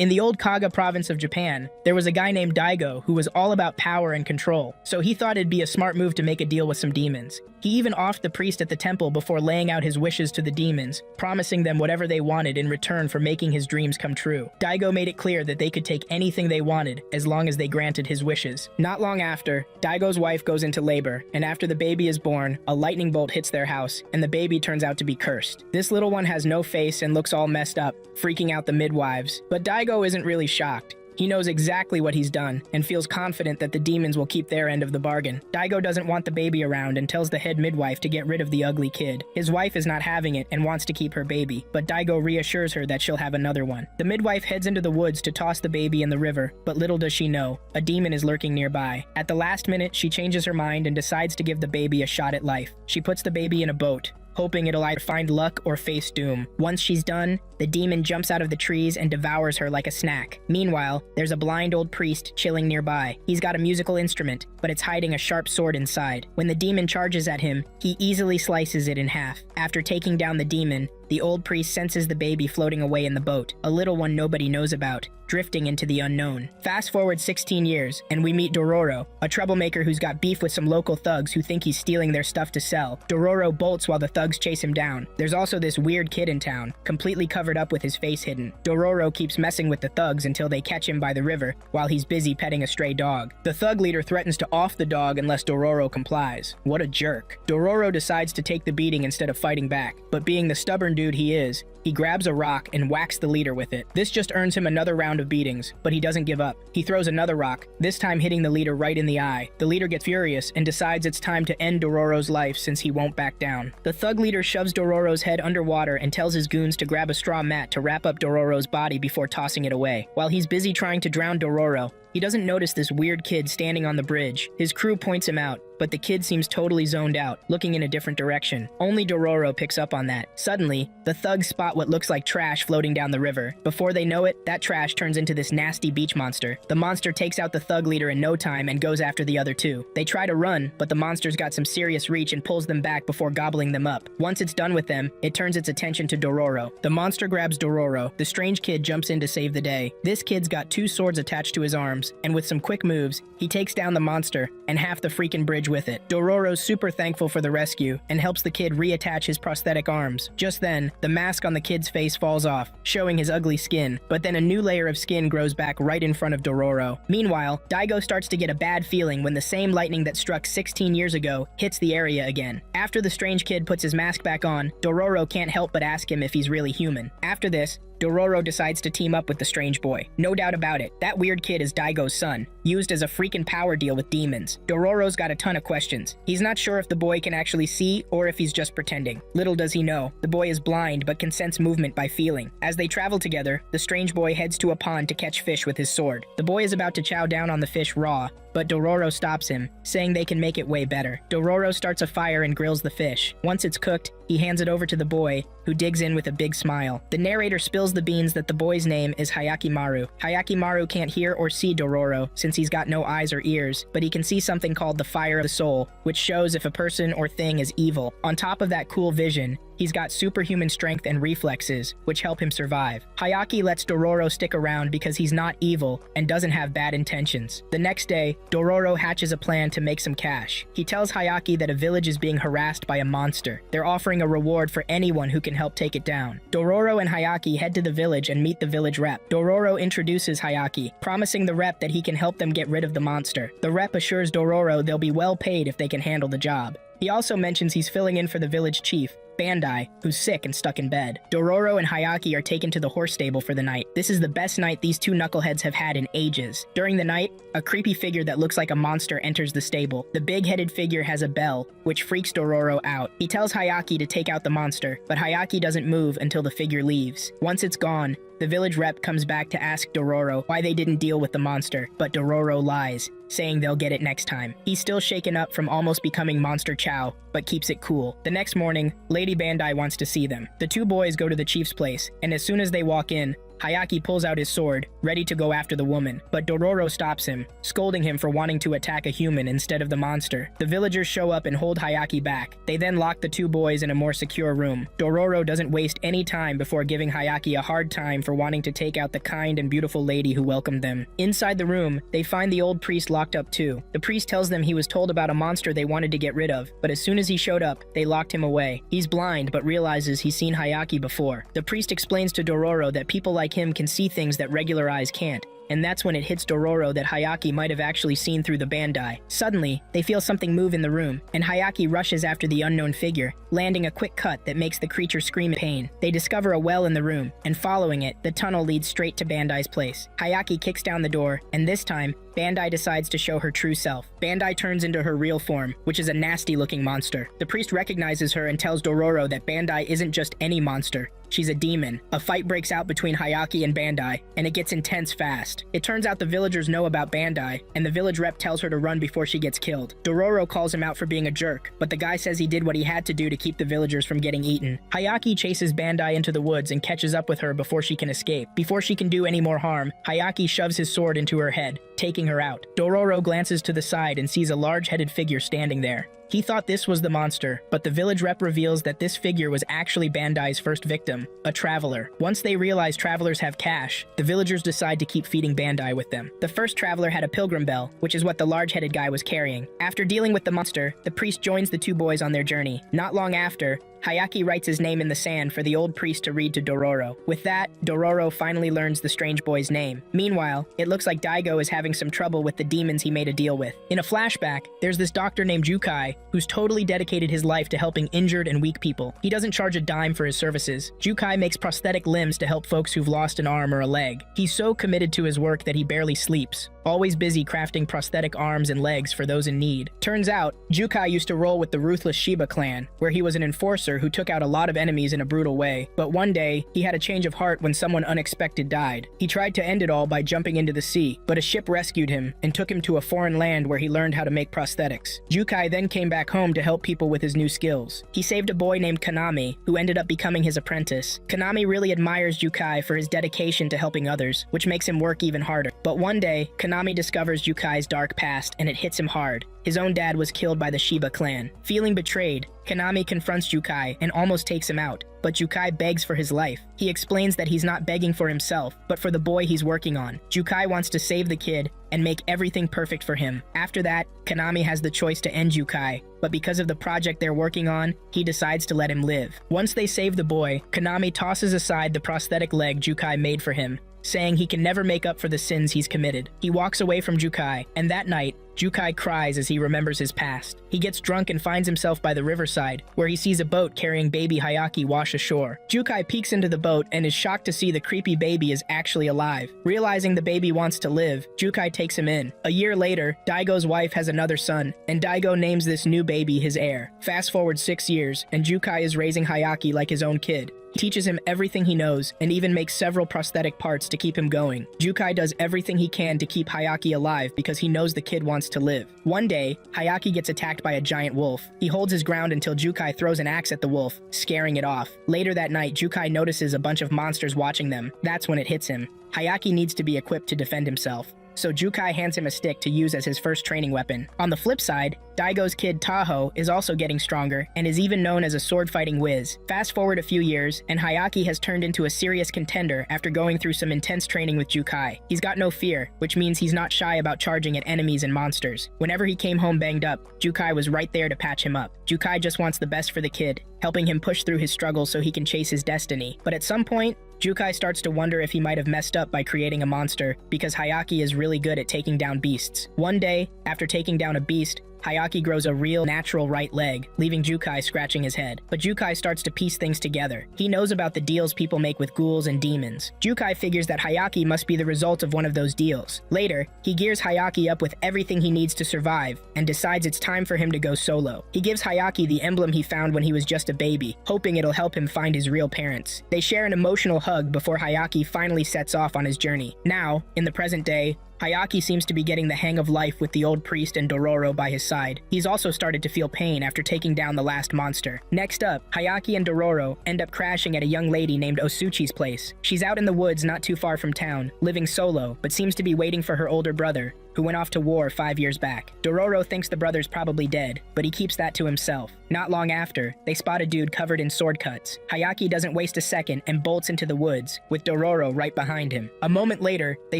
In the old Kaga province of Japan, there was a guy named Daigo who was all about power and control, so he thought it'd be a smart move to make a deal with some demons. He even offed the priest at the temple before laying out his wishes to the demons, promising them whatever they wanted in return for making his dreams come true. Daigo made it clear that they could take anything they wanted as long as they granted his wishes. Not long after, Daigo's wife goes into labor, and after the baby is born, a lightning bolt hits their house, and the baby turns out to be cursed. This little one has no face and looks all messed up, freaking out the midwives. But Daigo isn't really shocked. He knows exactly what he's done and feels confident that the demons will keep their end of the bargain. Daigo doesn't want the baby around and tells the head midwife to get rid of the ugly kid. His wife is not having it and wants to keep her baby, but Daigo reassures her that she'll have another one. The midwife heads into the woods to toss the baby in the river, but little does she know, a demon is lurking nearby. At the last minute, she changes her mind and decides to give the baby a shot at life. She puts the baby in a boat, hoping it'll either find luck or face doom. Once she's done, the demon jumps out of the trees and devours her like a snack. Meanwhile, there's a blind old priest chilling nearby. He's got a musical instrument, but it's hiding a sharp sword inside. When the demon charges at him, he easily slices it in half. After taking down the demon, the old priest senses the baby floating away in the boat, a little one nobody knows about, drifting into the unknown. Fast forward 16 years, and we meet Dororo, a troublemaker who's got beef with some local thugs who think he's stealing their stuff to sell. Dororo bolts while the thugs chase him down. There's also this weird kid in town, completely covered up with his face hidden. Dororo keeps messing with the thugs until they catch him by the river while he's busy petting a stray dog. The thug leader threatens to off the dog unless Dororo complies. What a jerk. Dororo decides to take the beating instead of fighting back, but being the stubborn dude he is, he grabs a rock and whacks the leader with it. This just earns him another round of beatings, but he doesn't give up. He throws another rock, this time hitting the leader right in the eye. The leader gets furious and decides it's time to end Dororo's life since he won't back down. The thug leader shoves Dororo's head underwater and tells his goons to grab a straw mat to wrap up Dororo's body before tossing it away. While he's busy trying to drown Dororo, he doesn't notice this weird kid standing on the bridge. His crew points him out, but the kid seems totally zoned out, looking in a different direction. Only Dororo picks up on that. Suddenly, the thugs spot what looks like trash floating down the river. Before they know it, that trash turns into this nasty beach monster. The monster takes out the thug leader in no time and goes after the other two. They try to run, but the monster's got some serious reach and pulls them back before gobbling them up. Once it's done with them, it turns its attention to Dororo. The monster grabs Dororo. The strange kid jumps in to save the day. This kid's got two swords attached to his arms, and with some quick moves, he takes down the monster and half the freaking bridge with it. Dororo's super thankful for the rescue and helps the kid reattach his prosthetic arms. Just then, the mask on the kid's face falls off, showing his ugly skin, but then a new layer of skin grows back right in front of Dororo. Meanwhile, Daigo starts to get a bad feeling when the same lightning that struck 16 years ago hits the area again. After the strange kid puts his mask back on, Dororo can't help but ask him if he's really human. After this, Dororo decides to team up with the strange boy. No doubt about it, that weird kid is Daigo's son, used as a freaking power deal with demons. Dororo's got a ton of questions. He's not sure if the boy can actually see or if he's just pretending. Little does he know, the boy is blind but can sense movement by feeling. As they travel together, the strange boy heads to a pond to catch fish with his sword. The boy is about to chow down on the fish raw, but Dororo stops him, saying they can make it way better. Dororo starts a fire and grills the fish. Once it's cooked, he hands it over to the boy, who digs in with a big smile. The narrator spills the beans that the boy's name is Hayakimaru. Hayakimaru can't hear or see Dororo since he's got no eyes or ears, but he can see something called the Fire of the Soul, which shows if a person or thing is evil. On top of that cool vision, he's got superhuman strength and reflexes, which help him survive. Hayaki lets Dororo stick around because he's not evil and doesn't have bad intentions. The next day, Dororo hatches a plan to make some cash. He tells Hayaki that a village is being harassed by a monster. They're offering a reward for anyone who can help take it down. Dororo and Hayaki head to the village and meet the village rep. Dororo introduces Hayaki, promising the rep that he can help them get rid of the monster. The rep assures Dororo they'll be well paid if they can handle the job. He also mentions he's filling in for the village chief, Bandai, who's sick and stuck in bed. Dororo and Hayaki are taken to the horse stable for the night. This is the best night these two knuckleheads have had in ages. During the night, a creepy figure that looks like a monster enters the stable. The big-headed figure has a bell, which freaks Dororo out. He tells Hayaki to take out the monster, but Hayaki doesn't move until the figure leaves. Once it's gone, the village rep comes back to ask Dororo why they didn't deal with the monster, but Dororo lies, saying they'll get it next time. He's still shaken up from almost becoming Monster Chow, but keeps it cool. The next morning, Lady Bandai wants to see them. The two boys go to the chief's place, and as soon as they walk in, Hayaki pulls out his sword, ready to go after the woman, but Dororo stops him, scolding him for wanting to attack a human instead of the monster. The villagers show up and hold Hayaki back. They then lock the two boys in a more secure room. Dororo doesn't waste any time before giving Hayaki a hard time for wanting to take out the kind and beautiful lady who welcomed them. Inside the room, they find the old priest locked up too. The priest tells them he was told about a monster they wanted to get rid of, but as soon as he showed up, they locked him away. He's blind but realizes he's seen Hayaki before. The priest explains to Dororo that people like him can see things that regular eyes can't, and that's when it hits Dororo that Hayaki might have actually seen through the bandai. Suddenly, they feel something move in the room, and Hayaki rushes after the unknown figure, landing a quick cut that makes the creature scream in pain. They discover a well in the room, and following it, the tunnel leads straight to Bandai's place. Hayaki kicks down the door, and this time, Bandai decides to show her true self. Bandai turns into her real form, which is a nasty-looking monster. The priest recognizes her and tells Dororo that Bandai isn't just any monster. She's a demon. A fight breaks out between Hayaki and Bandai, and it gets intense fast. It turns out the villagers know about Bandai, and the village rep tells her to run before she gets killed. Dororo calls him out for being a jerk, but the guy says he did what he had to do to keep the villagers from getting eaten. Hayaki chases Bandai into the woods and catches up with her before she can escape. Before she can do any more harm, Hayaki shoves his sword into her head, taking her out. Dororo glances to the side and sees a large-headed figure standing there. He thought this was the monster, but the village rep reveals that this figure was actually Bandai's first victim, a traveler. Once they realize travelers have cash, the villagers decide to keep feeding Bandai with them. The first traveler had a pilgrim bell, which is what the large-headed guy was carrying. After dealing with the monster, the priest joins the two boys on their journey. Not long after, Hayaki writes his name in the sand for the old priest to read to Dororo. With that, Dororo finally learns the strange boy's name. Meanwhile, it looks like Daigo is having some trouble with the demons he made a deal with. In a flashback, there's this doctor named Jukai who's totally dedicated his life to helping injured and weak people. He doesn't charge a dime for his services. Jukai makes prosthetic limbs to help folks who've lost an arm or a leg. He's so committed to his work that he barely sleeps, always busy crafting prosthetic arms and legs for those in need. Turns out, Jukai used to roll with the ruthless Shiba clan, where he was an enforcer who took out a lot of enemies in a brutal way. But one day, he had a change of heart when someone unexpected died. He tried to end it all by jumping into the sea, but a ship rescued him and took him to a foreign land where he learned how to make prosthetics. Jukai then came back home to help people with his new skills. He saved a boy named Kanami, who ended up becoming his apprentice. Kanami really admires Jukai for his dedication to helping others, which makes him work even harder. But one day, Kanami discovers Yukai's dark past, and it hits him hard. His own dad was killed by the Shiba clan. Feeling betrayed, Kanami confronts Jukai and almost takes him out, but Jukai begs for his life. He explains that he's not begging for himself, but for the boy he's working on. Jukai wants to save the kid and make everything perfect for him. After that, Kanami has the choice to end Jukai, but because of the project they're working on, he decides to let him live. Once they save the boy, Kanami tosses aside the prosthetic leg Jukai made for him, saying he can never make up for the sins he's committed. He walks away from Jukai, and that night, Jukai cries as he remembers his past. He gets drunk and finds himself by the riverside, where he sees a boat carrying baby Hayaki wash ashore. Jukai peeks into the boat and is shocked to see the creepy baby is actually alive. Realizing the baby wants to live, Jukai takes him in. A year later, Daigo's wife has another son, and Daigo names this new baby his heir. Fast forward 6 years, and Jukai is raising Hayaki like his own kid. He teaches him everything he knows, and even makes several prosthetic parts to keep him going. Jukai does everything he can to keep Hayaki alive because he knows the kid wants to live. One day, Hayaki gets attacked by a giant wolf. He holds his ground until Jukai throws an axe at the wolf, scaring it off. Later that night, Jukai notices a bunch of monsters watching them. That's when it hits him. Hayaki needs to be equipped to defend himself, so Jukai hands him a stick to use as his first training weapon. On the flip side, Daigo's kid Taho is also getting stronger and is even known as a sword-fighting whiz. Fast forward a few years, and Hayaki has turned into a serious contender after going through some intense training with Jukai. He's got no fear, which means he's not shy about charging at enemies and monsters. Whenever he came home banged up, Jukai was right there to patch him up. Jukai just wants the best for the kid, helping him push through his struggles so he can chase his destiny. But at some point, Jukai starts to wonder if he might have messed up by creating a monster, because Hayaki is really good at taking down beasts. One day, after taking down a beast, Hayaki grows a real, natural right leg, leaving Jukai scratching his head. But Jukai starts to piece things together. He knows about the deals people make with ghouls and demons. Jukai figures that Hayaki must be the result of one of those deals. Later, he gears Hayaki up with everything he needs to survive, and decides it's time for him to go solo. He gives Hayaki the emblem he found when he was just a baby, hoping it'll help him find his real parents. They share an emotional hug before Hayaki finally sets off on his journey. Now, in the present day, Hayaki seems to be getting the hang of life with the old priest and Dororo by his side. He's also started to feel pain after taking down the last monster. Next up, Hayaki and Dororo end up crashing at a young lady named Osuchi's place. She's out in the woods not too far from town, living solo, but seems to be waiting for her older brother, who went off to war 5 years back. Dororo thinks the brother's probably dead, but he keeps that to himself. Not long after, they spot a dude covered in sword cuts. Hayaki doesn't waste a second and bolts into the woods, with Dororo right behind him. A moment later, they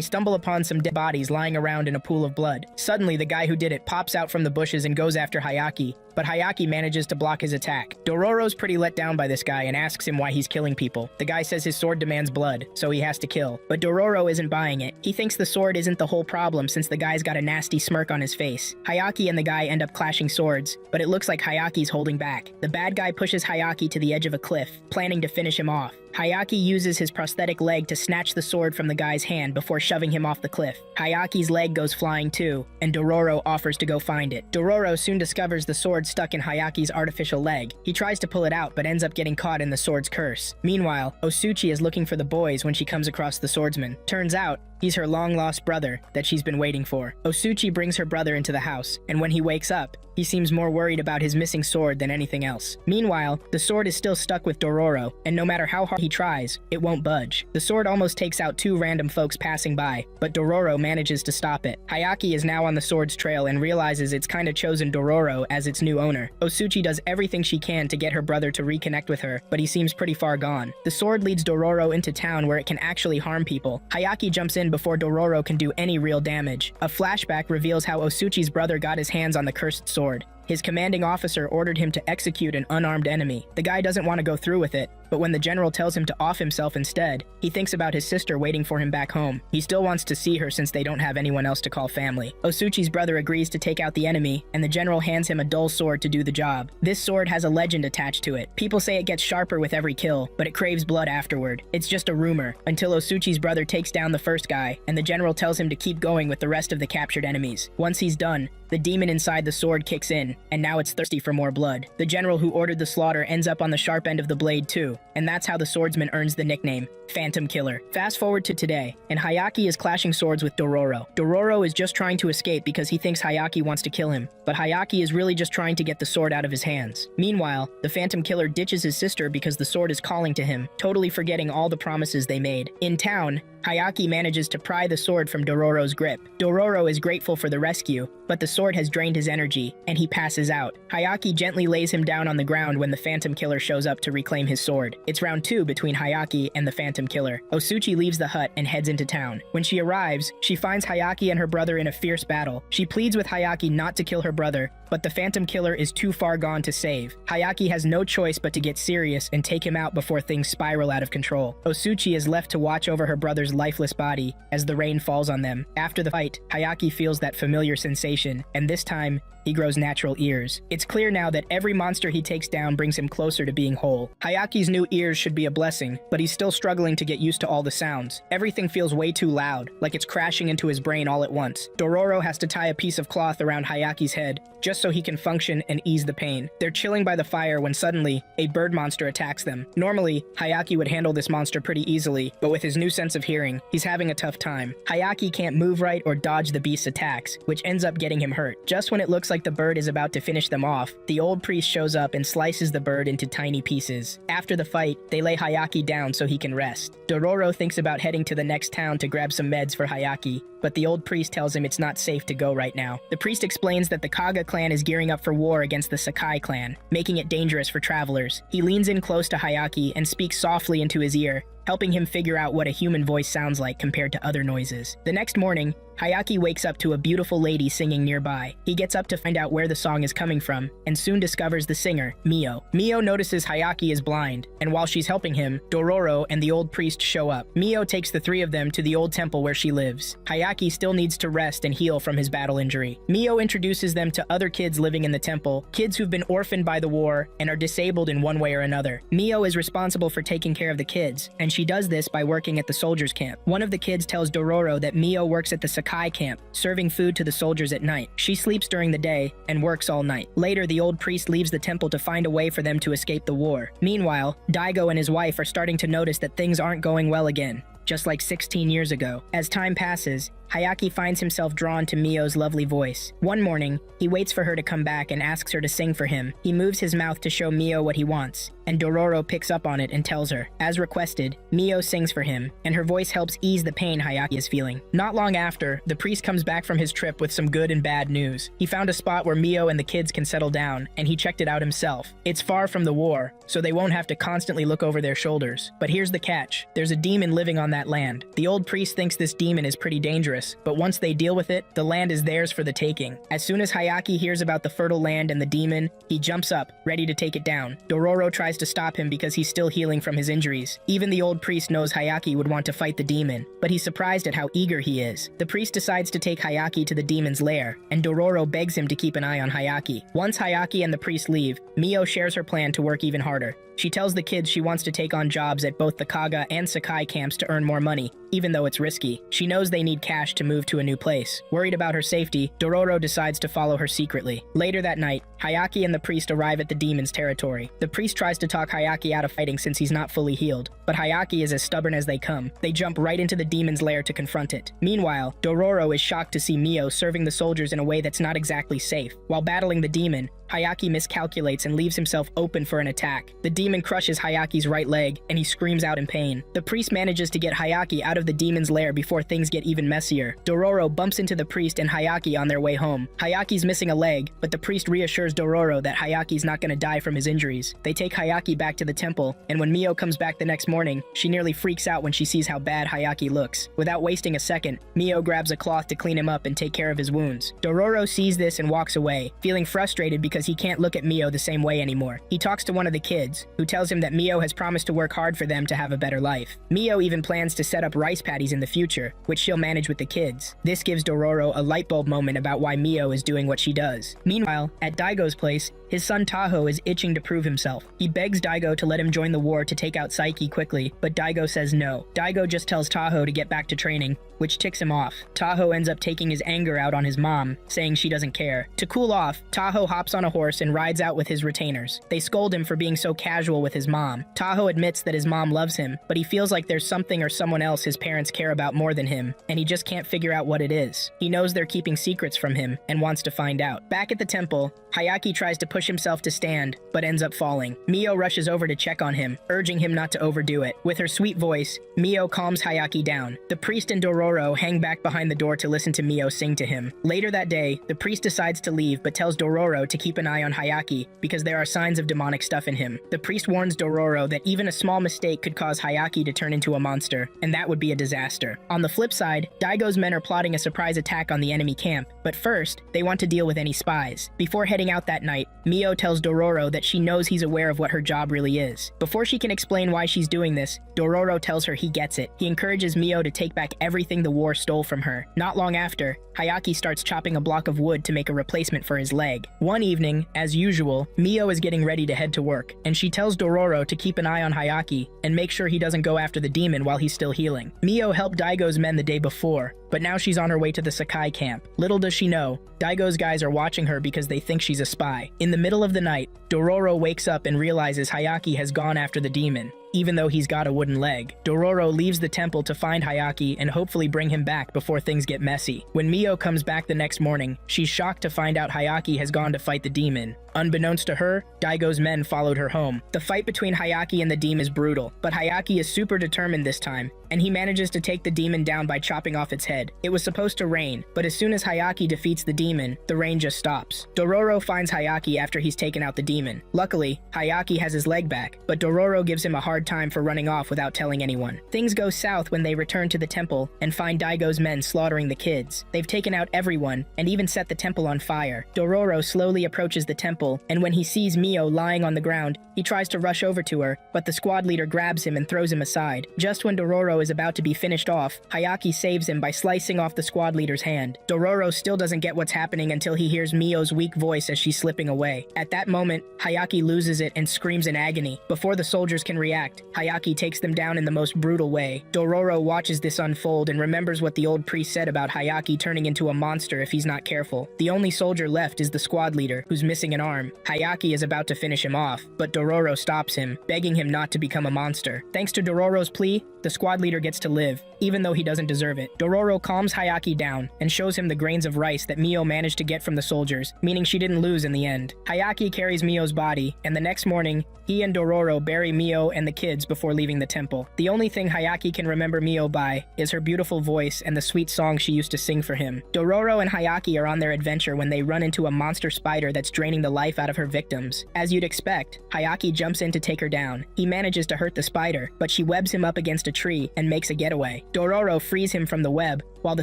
stumble upon some dead bodies lying around in a pool of blood. Suddenly, the guy who did it pops out from the bushes and goes after Hayaki, but Hayaki manages to block his attack. Dororo's pretty let down by this guy and asks him why he's killing people. The guy says his sword demands blood, so he has to kill. But Dororo isn't buying it. He thinks the sword isn't the whole problem since the guy's got a nasty smirk on his face. Hayaki and the guy end up clashing swords, but it looks like Hayaki's holding back. The bad guy pushes Hayaki to the edge of a cliff, planning to finish him off. Hayaki uses his prosthetic leg to snatch the sword from the guy's hand before shoving him off the cliff. Hayaki's leg goes flying too, and Dororo offers to go find it. Dororo soon discovers the sword stuck in Hayaki's artificial leg. He tries to pull it out, but ends up getting caught in the sword's curse. Meanwhile, Osuchi is looking for the boys when she comes across the swordsman. Turns out, he's her long-lost brother that she's been waiting for. Osuchi brings her brother into the house, and when he wakes up, he seems more worried about his missing sword than anything else. Meanwhile, the sword is still stuck with Dororo, and no matter how hard he tries, it won't budge. The sword almost takes out 2 random folks passing by, but Dororo manages to stop it. Hayaki is now on the sword's trail and realizes it's kinda chosen Dororo as its new owner. Osuchi does everything she can to get her brother to reconnect with her, but he seems pretty far gone. The sword leads Dororo into town where it can actually harm people. Hayaki jumps in before Dororo can do any real damage. A flashback reveals how Osuchi's brother got his hands on the cursed sword. His commanding officer ordered him to execute an unarmed enemy. The guy doesn't want to go through with it, but when the general tells him to off himself instead, he thinks about his sister waiting for him back home. He still wants to see her since they don't have anyone else to call family. Osuchi's brother agrees to take out the enemy, and the general hands him a dull sword to do the job. This sword has a legend attached to it. People say it gets sharper with every kill, but it craves blood afterward. It's just a rumor, until Osuchi's brother takes down the first guy, and the general tells him to keep going with the rest of the captured enemies. Once he's done, the demon inside the sword kicks in, and now it's thirsty for more blood. The general who ordered the slaughter ends up on the sharp end of the blade too, and that's how the swordsman earns the nickname, Phantom Killer. Fast forward to today, and Hayaki is clashing swords with Dororo. Dororo is just trying to escape because he thinks Hayaki wants to kill him, but Hayaki is really just trying to get the sword out of his hands. Meanwhile, the Phantom Killer ditches his sister because the sword is calling to him, totally forgetting all the promises they made. In town, Hayaki manages to pry the sword from Dororo's grip. Dororo is grateful for the rescue, but the sword has drained his energy, and he passes out. Hayaki gently lays him down on the ground when the Phantom Killer shows up to reclaim his sword. It's round 2 between Hayaki and the Phantom Killer. Osuchi leaves the hut and heads into town. When she arrives, she finds Hayaki and her brother in a fierce battle. She pleads with Hayaki not to kill her brother, but the Phantom Killer is too far gone to save. Hayaki has no choice but to get serious and take him out before things spiral out of control. Osuchi is left to watch over her brother's lifeless body as the rain falls on them. After the fight, Hayaki feels that familiar sensation, and this time, he grows natural ears. It's clear now that every monster he takes down brings him closer to being whole. Hayaki's new ears should be a blessing, but he's still struggling to get used to all the sounds. Everything feels way too loud, like it's crashing into his brain all at once. Dororo has to tie a piece of cloth around Hayaki's head, just so he can function and ease the pain. They're chilling by the fire when suddenly, a bird monster attacks them. Normally, Hayaki would handle this monster pretty easily, but with his new sense of hearing, he's having a tough time. Hayaki can't move right or dodge the beast's attacks, which ends up getting him hurt. Just when it looks like the bird is about to finish them off, the old priest shows up and slices the bird into tiny pieces. After the fight, they lay Hayaki down so he can rest. Dororo thinks about heading to the next town to grab some meds for Hayaki, but the old priest tells him it's not safe to go right now. The priest explains that the Kaga clan is gearing up for war against the Sakai clan, making it dangerous for travelers. He leans in close to Hayaki and speaks softly into his ear, helping him figure out what a human voice sounds like compared to other noises. The next morning, Hayaki wakes up to a beautiful lady singing nearby. He gets up to find out where the song is coming from, and soon discovers the singer, Mio. Mio notices Hayaki is blind, and while she's helping him, Dororo and the old priest show up. Mio takes the 3 of them to the old temple where she lives. Hayaki still needs to rest and heal from his battle injury. Mio introduces them to other kids living in the temple, kids who've been orphaned by the war and are disabled in one way or another. Mio is responsible for taking care of the kids, and she does this by working at the soldiers' camp. One of the kids tells Dororo that Mio works at the Sakai camp, serving food to the soldiers at night. She sleeps during the day and works all night. Later, the old priest leaves the temple to find a way for them to escape the war. Meanwhile, Daigo and his wife are starting to notice that things aren't going well again, just like 16 years ago. As time passes, Hayaki finds himself drawn to Mio's lovely voice. One morning, he waits for her to come back and asks her to sing for him. He moves his mouth to show Mio what he wants, and Dororo picks up on it and tells her. As requested, Mio sings for him, and her voice helps ease the pain Hayaki is feeling. Not long after, the priest comes back from his trip with some good and bad news. He found a spot where Mio and the kids can settle down, and he checked it out himself. It's far from the war, so they won't have to constantly look over their shoulders. But here's the catch. There's a demon living on that land. The old priest thinks this demon is pretty dangerous, but once they deal with it, the land is theirs for the taking. As soon as Hayaki hears about the fertile land and the demon, he jumps up, ready to take it down. Dororo tries to stop him because he's still healing from his injuries. Even the old priest knows Hayaki would want to fight the demon, but he's surprised at how eager he is. The priest decides to take Hayaki to the demon's lair, and Dororo begs him to keep an eye on Hayaki. Once Hayaki and the priest leave, Mio shares her plan to work even harder. She tells the kids she wants to take on jobs at both the Kaga and Sakai camps to earn more money, even though it's risky. She knows they need cash to move to a new place. Worried about her safety, Dororo decides to follow her secretly. Later that night, Hayaki and the priest arrive at the demon's territory. The priest tries to talk Hayaki out of fighting since he's not fully healed, but Hayaki is as stubborn as they come. They jump right into the demon's lair to confront it. Meanwhile, Dororo is shocked to see Mio serving the soldiers in a way that's not exactly safe. While battling the demon, Hayaki miscalculates and leaves himself open for an attack. The demon crushes Hayaki's right leg, and he screams out in pain. The priest manages to get Hayaki out of the demon's lair before things get even messier. Dororo bumps into the priest and Hayaki on their way home. Hayaki's missing a leg, but the priest reassures Dororo that Hayaki's not gonna die from his injuries. They take Hayaki back to the temple, and when Mio comes back the next morning, she nearly freaks out when she sees how bad Hayaki looks. Without wasting a second, Mio grabs a cloth to clean him up and take care of his wounds. Dororo sees this and walks away, feeling frustrated because he can't look at Mio the same way anymore. He talks to one of the kids, who tells him that Mio has promised to work hard for them to have a better life. Mio even plans to set up rice paddies in the future, which she'll manage with the kids. This gives Dororo a light bulb moment about why Mio is doing what she does. Meanwhile, at Daigo's place, his son Taho is itching to prove himself. He begs Daigo to let him join the war to take out Saiki quickly, but Daigo says no. Daigo just tells Taho to get back to training, which ticks him off. Taho ends up taking his anger out on his mom, saying she doesn't care. To cool off, Taho hops on a horse and rides out with his retainers. They scold him for being so casual with his mom. Taho admits that his mom loves him, but he feels like there's something or someone else his parents care about more than him, and he just can't figure out what it is. He knows they're keeping secrets from him and wants to find out. Back at the temple, Hayaki tries to push himself to stand, but ends up falling. Mio rushes over to check on him, urging him not to overdo it. With her sweet voice, Mio calms Hayaki down. The priest and Dororo hang back behind the door to listen to Mio sing to him. Later that day, the priest decides to leave but tells Dororo to keep an eye on Hayaki because there are signs of demonic stuff in him. The priest warns Dororo that even a small mistake could cause Hayaki to turn into a monster, and that would be a disaster. On the flip side, Daigo's men are plotting a surprise attack on the enemy camp, but first, they want to deal with any spies. Before heading out that night, Mio tells Dororo that she knows he's aware of what her job really is. Before she can explain why she's doing this, Dororo tells her he gets it. He encourages Mio to take back everything the war stole from her. Not long after, Hayaki starts chopping a block of wood to make a replacement for his leg. One evening, as usual, Mio is getting ready to head to work, and she tells Dororo to keep an eye on Hayaki and make sure he doesn't go after the demon while he's still healing. Mio helped Daigo's men the day before, but now she's on her way to the Sakai camp. Little does she know, Daigo's guys are watching her because they think she's a spy. In the middle of the night, Dororo wakes up and realizes Hayaki has gone after the demon, even though he's got a wooden leg. Dororo leaves the temple to find Hayaki and hopefully bring him back before things get messy. When Mio comes back the next morning, she's shocked to find out Hayaki has gone to fight the demon. Unbeknownst to her, Daigo's men followed her home. The fight between Hayaki and the demon is brutal, but Hayaki is super determined this time, and he manages to take the demon down by chopping off its head. It was supposed to rain, but as soon as Hayaki defeats the demon, the rain just stops. Dororo finds Hayaki after he's taken out the demon. Luckily, Hayaki has his leg back, but Dororo gives him a hard time for running off without telling anyone. Things go south when they return to the temple and find Daigo's men slaughtering the kids. They've taken out everyone and even set the temple on fire. Dororo slowly approaches the temple, and when he sees Mio lying on the ground, he tries to rush over to her, but the squad leader grabs him and throws him aside. Just when Dororo is about to be finished off, Hayaki saves him by slicing off the squad leader's hand. Dororo still doesn't get what's happening until he hears Mio's weak voice as she's slipping away. At that moment, Hayaki loses it and screams in agony. Before the soldiers can react, expect. Hayaki takes them down in the most brutal way. Dororo watches this unfold and remembers what the old priest said about Hayaki turning into a monster if he's not careful. The only soldier left is the squad leader, who's missing an arm. Hayaki is about to finish him off, but Dororo stops him, begging him not to become a monster. Thanks to Dororo's plea, the squad leader gets to live, even though he doesn't deserve it. Dororo calms Hayaki down and shows him the grains of rice that Mio managed to get from the soldiers, meaning she didn't lose in the end. Hayaki carries Mio's body, and the next morning, he and Dororo bury Mio and the kids before leaving the temple. The only thing Hayaki can remember Mio by is her beautiful voice and the sweet song she used to sing for him. Dororo and Hayaki are on their adventure when they run into a monster spider that's draining the life out of her victims. As you'd expect, Hayaki jumps in to take her down. He manages to hurt the spider, but she webs him up against a tree and makes a getaway. Dororo frees him from the web, while the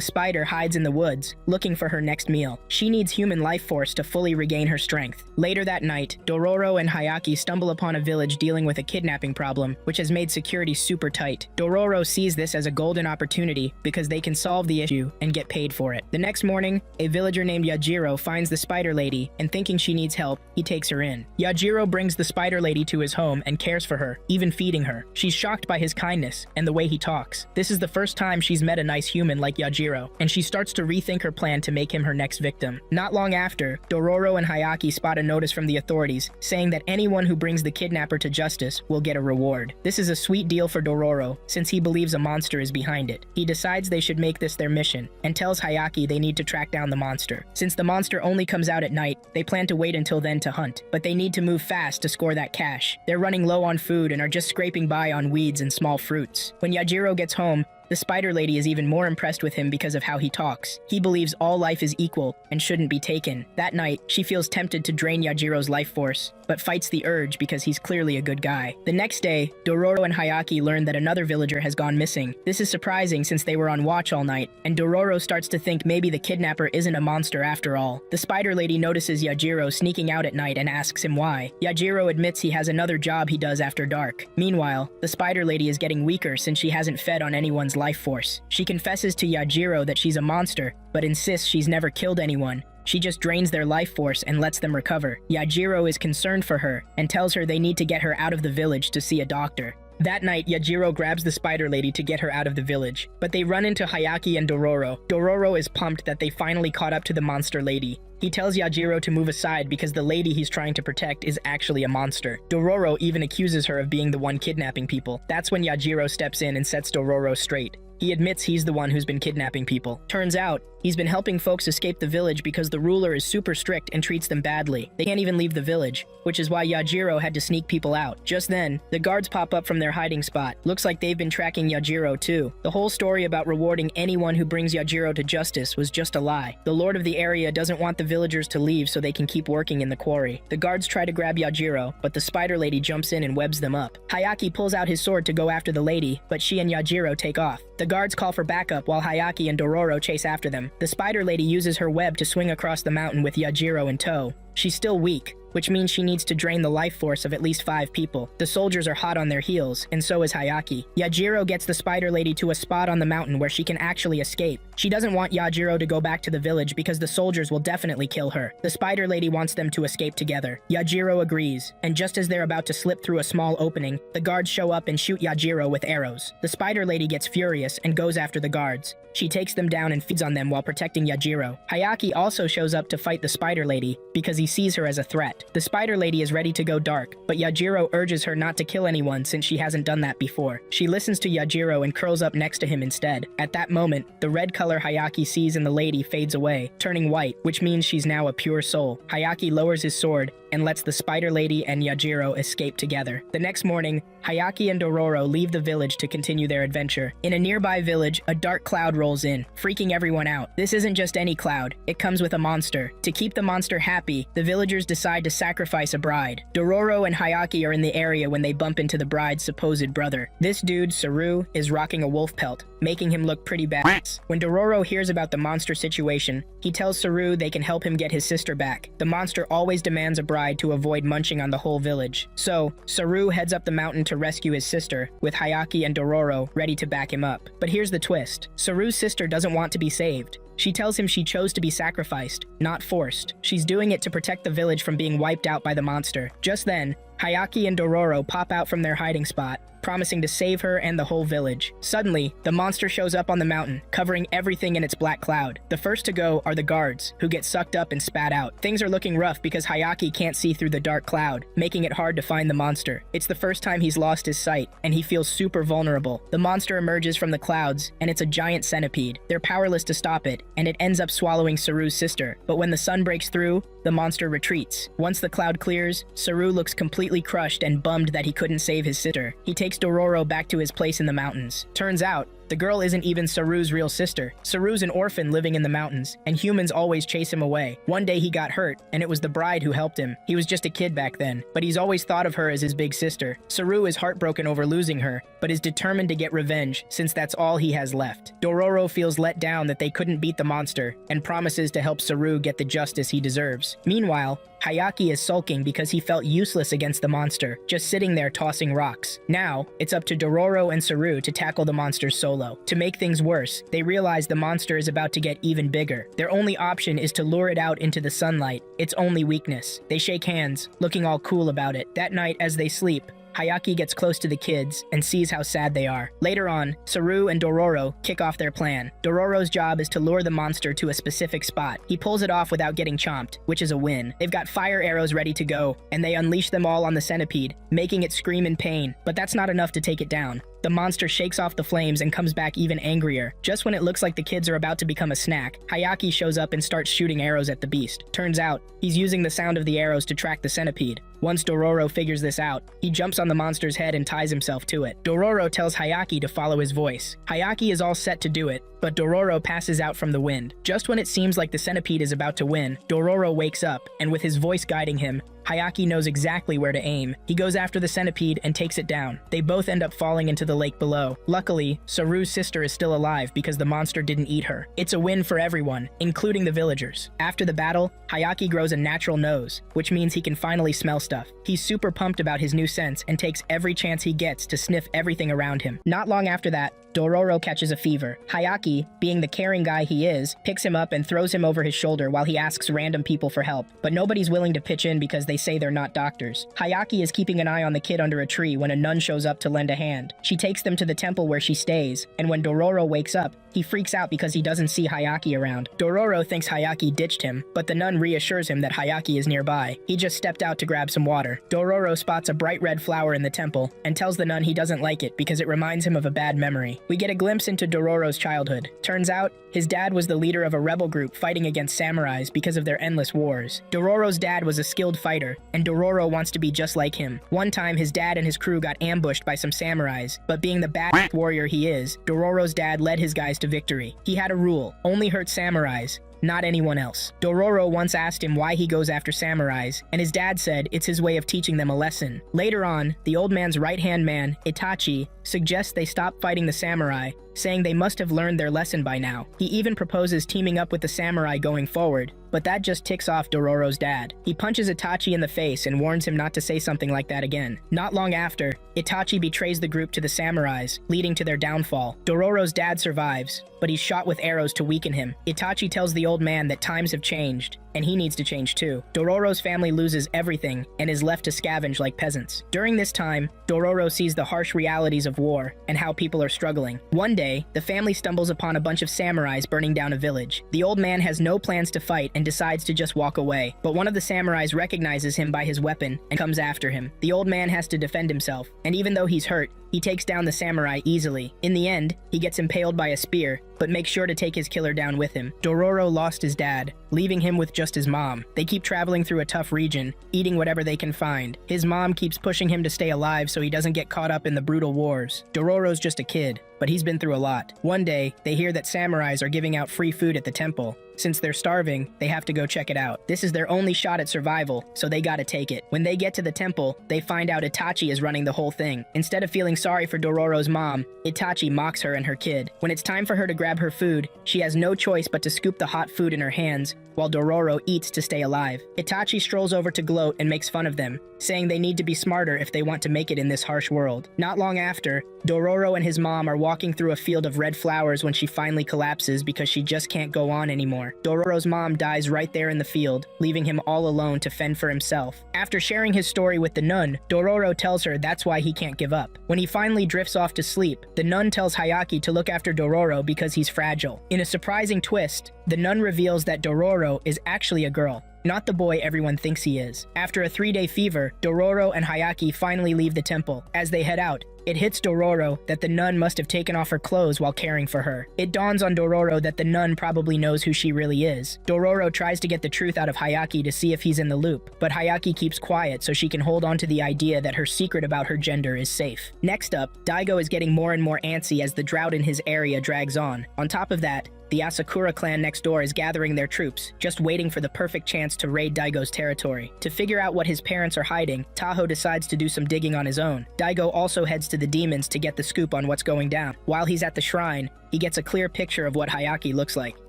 spider hides in the woods, looking for her next meal. She needs human life force to fully regain her strength. Later that night, Dororo and Hayaki stumble upon a village dealing with a kidnapping problem, which has made security super tight. Dororo sees this as a golden opportunity because they can solve the issue and get paid for it. The next morning, a villager named Yajiro finds the spider lady, and thinking she needs help, he takes her in. Yajiro brings the spider lady to his home and cares for her, even feeding her. She's shocked by his kindness and the way he talks. This is the first time she's met a nice human like Yajiro, and she starts to rethink her plan to make him her next victim. Not long after, Dororo and Hayaki spot a notice from the authorities saying that anyone who brings the kidnapper to justice will get a reward. This is a sweet deal for Dororo, since he believes a monster is behind it. He decides they should make this their mission, and tells Hayaki they need to track down the monster. Since the monster only comes out at night, they plan to wait until then to hunt, but they need to move fast to score that cash. They're running low on food and are just scraping by on weeds and small fruits. When Yajiro gets home, the spider lady is even more impressed with him because of how he talks. He believes all life is equal and shouldn't be taken. That night, she feels tempted to drain Yajiro's life force, but fights the urge because he's clearly a good guy. The next day, Dororo and Hayaki learn that another villager has gone missing. This is surprising since they were on watch all night, and Dororo starts to think maybe the kidnapper isn't a monster after all. The spider lady notices Yajiro sneaking out at night and asks him why. Yajiro admits he has another job he does after dark. Meanwhile, the spider lady is getting weaker since she hasn't fed on anyone's life force. She confesses to Yajiro that she's a monster, but insists she's never killed anyone. She just drains their life force and lets them recover. Yajiro is concerned for her and tells her they need to get her out of the village to see a doctor. That night, Yajiro grabs the spider lady to get her out of the village, but they run into Hayaki and Dororo. Dororo is pumped that they finally caught up to the monster lady. He tells Yajiro to move aside because the lady he's trying to protect is actually a monster. Dororo even accuses her of being the one kidnapping people. That's when Yajiro steps in and sets Dororo straight. He admits he's the one who's been kidnapping people. Turns out, he's been helping folks escape the village because the ruler is super strict and treats them badly. They can't even leave the village, which is why Yajiro had to sneak people out. Just then, the guards pop up from their hiding spot. Looks like they've been tracking Yajiro too. The whole story about rewarding anyone who brings Yajiro to justice was just a lie. The lord of the area doesn't want the villagers to leave so they can keep working in the quarry. The guards try to grab Yajiro, but the spider lady jumps in and webs them up. Hayaki pulls out his sword to go after the lady, but she and Yajiro take off. The guards call for backup while Hayaki and Dororo chase after them. The spider lady uses her web to swing across the mountain with Yajiro in tow. She's still weak, which means she needs to drain the life force of at least 5 people. The soldiers are hot on their heels, and so is Hayaki. Yajiro gets the spider lady to a spot on the mountain where she can actually escape. She doesn't want Yajiro to go back to the village because the soldiers will definitely kill her. The spider lady wants them to escape together. Yajiro agrees, and just as they're about to slip through a small opening, the guards show up and shoot Yajiro with arrows. The spider lady gets furious and goes after the guards. She takes them down and feeds on them while protecting Yajiro. Hayaki also shows up to fight the spider lady because he sees her as a threat. The spider lady is ready to go dark, but Yajiro urges her not to kill anyone since she hasn't done that before. She listens to Yajiro and curls up next to him instead. At that moment, the red color Hayaki sees in the lady fades away, turning white, which means she's now a pure soul. Hayaki lowers his sword and lets the spider lady and Yajiro escape together. The next morning, Hayaki and Dororo leave the village to continue their adventure. In a nearby village, a dark cloud rolls in, freaking everyone out. This isn't just any cloud, it comes with a monster. To keep the monster happy, the villagers decide to sacrifice a bride. Dororo and Hayaki are in the area when they bump into the bride's supposed brother. This dude, Saru, is rocking a wolf pelt, making him look pretty badass. When Dororo hears about the monster situation, he tells Saru they can help him get his sister back. The monster always demands a bride to avoid munching on the whole village. So, Saru heads up the mountain to rescue his sister, with Hayaki and Dororo ready to back him up. But here's the twist. Saru's sister doesn't want to be saved. She tells him she chose to be sacrificed, not forced. She's doing it to protect the village from being wiped out by the monster. Just then, Hayaki and Dororo pop out from their hiding spot, promising to save her and the whole village. Suddenly, the monster shows up on the mountain, covering everything in its black cloud. The first to go are the guards, who get sucked up and spat out. Things are looking rough because Hayaki can't see through the dark cloud, making it hard to find the monster. It's the first time he's lost his sight, and he feels super vulnerable. The monster emerges from the clouds, and it's a giant centipede. They're powerless to stop it, and it ends up swallowing Saru's sister. But when the sun breaks through, the monster retreats. Once the cloud clears, Saru looks completely crushed and bummed that he couldn't save his sister. He takes Dororo back to his place in the mountains. Turns out, the girl isn't even Saru's real sister. Saru's an orphan living in the mountains, and humans always chase him away. One day he got hurt, and it was the bride who helped him. He was just a kid back then, but he's always thought of her as his big sister. Saru is heartbroken over losing her, but is determined to get revenge since that's all he has left. Dororo feels let down that they couldn't beat the monster, and promises to help Saru get the justice he deserves. Meanwhile, Hayaki is sulking because he felt useless against the monster, just sitting there tossing rocks. Now, it's up to Dororo and Saru to tackle the monsters solo. To make things worse, they realize the monster is about to get even bigger. Their only option is to lure it out into the sunlight, its only weakness. They shake hands, looking all cool about it. That night, as they sleep, Hayaki gets close to the kids and sees how sad they are. Later on, Saru and Dororo kick off their plan. Dororo's job is to lure the monster to a specific spot. He pulls it off without getting chomped, which is a win. They've got fire arrows ready to go, and they unleash them all on the centipede, making it scream in pain. But that's not enough to take it down. The monster shakes off the flames and comes back even angrier. Just when it looks like the kids are about to become a snack, Hayaki shows up and starts shooting arrows at the beast. Turns out, he's using the sound of the arrows to track the centipede. Once Dororo figures this out, he jumps on the monster's head and ties himself to it. Dororo tells Hayaki to follow his voice. Hayaki is all set to do it, but Dororo passes out from the wind. Just when it seems like the centipede is about to win, Dororo wakes up, and with his voice guiding him, Hayaki knows exactly where to aim. He goes after the centipede and takes it down. They both end up falling into the lake below. Luckily, Saru's sister is still alive because the monster didn't eat her. It's a win for everyone, including the villagers. After the battle, Hayaki grows a natural nose, which means he can finally smell stuff. He's super pumped about his new sense and takes every chance he gets to sniff everything around him. Not long after that, Dororo catches a fever. Hayaki, being the caring guy he is, picks him up and throws him over his shoulder while he asks random people for help. But nobody's willing to pitch in because they say they're not doctors. Hayaki is keeping an eye on the kid under a tree when a nun shows up to lend a hand. She takes them to the temple where she stays, and when Dororo wakes up, he freaks out because he doesn't see Hayaki around. Dororo thinks Hayaki ditched him, but the nun reassures him that Hayaki is nearby. He just stepped out to grab some water. Dororo spots a bright red flower in the temple and tells the nun he doesn't like it because it reminds him of a bad memory. We get a glimpse into Dororo's childhood. Turns out, his dad was the leader of a rebel group fighting against samurais because of their endless wars. Dororo's dad was a skilled fighter, and Dororo wants to be just like him. One time, his dad and his crew got ambushed by some samurais, but being the badass warrior he is, Dororo's dad led his guys to victory. He had a rule: only hurt samurais, not anyone else. Dororo once asked him why he goes after samurais, and his dad said it's his way of teaching them a lesson. Later on, the old man's right-hand man, Itachi, suggests they stop fighting the samurai, saying they must have learned their lesson by now. He even proposes teaming up with the samurai going forward, but that just ticks off Dororo's dad. He punches Itachi in the face and warns him not to say something like that again. Not long after, Itachi betrays the group to the samurais, leading to their downfall. Dororo's dad survives, but he's shot with arrows to weaken him. Itachi tells the old man that times have changed, and he needs to change too. Dororo's family loses everything and is left to scavenge like peasants. During this time, Dororo sees the harsh realities of war and how people are struggling. One day, the family stumbles upon a bunch of samurais burning down a village. The old man has no plans to fight and decides to just walk away, but one of the samurais recognizes him by his weapon and comes after him. The old man has to defend himself, and even though he's hurt, he takes down the samurai easily. In the end, he gets impaled by a spear, but makes sure to take his killer down with him. Dororo lost his dad, leaving him with just his mom. They keep traveling through a tough region, eating whatever they can find. His mom keeps pushing him to stay alive so he doesn't get caught up in the brutal wars. Dororo's just a kid, but he's been through a lot. One day, they hear that samurais are giving out free food at the temple. Since they're starving, they have to go check it out. This is their only shot at survival, so they gotta take it. When they get to the temple, they find out Itachi is running the whole thing. Instead of feeling sorry for Dororo's mom, Itachi mocks her and her kid. When it's time for her to grab her food, she has no choice but to scoop the hot food in her hands, while Dororo eats to stay alive. Itachi strolls over to gloat and makes fun of them, saying they need to be smarter if they want to make it in this harsh world. Not long after, Dororo and his mom are walking walking through a field of red flowers when she finally collapses because she just can't go on anymore. Dororo's mom dies right there in the field, leaving him all alone to fend for himself. After sharing his story with the nun, Dororo tells her that's why he can't give up. When he finally drifts off to sleep, the nun tells Hayaki to look after Dororo because he's fragile. In a surprising twist, the nun reveals that Dororo is actually a girl, not the boy everyone thinks he is. After a 3-day fever, Dororo and Hayaki finally leave the temple. As they head out, it hits Dororo that the nun must have taken off her clothes while caring for her. It dawns on Dororo that the nun probably knows who she really is. Dororo tries to get the truth out of Hayaki to see if he's in the loop, but Hayaki keeps quiet so she can hold on to the idea that her secret about her gender is safe. Next up, Daigo is getting more and more antsy as the drought in his area drags on. On top of that, the Asakura clan next door is gathering their troops, just waiting for the perfect chance to raid Daigo's territory. To figure out what his parents are hiding, Taho decides to do some digging on his own. Daigo also heads to the demons to get the scoop on what's going down. While he's at the shrine, he gets a clear picture of what Hayaki looks like.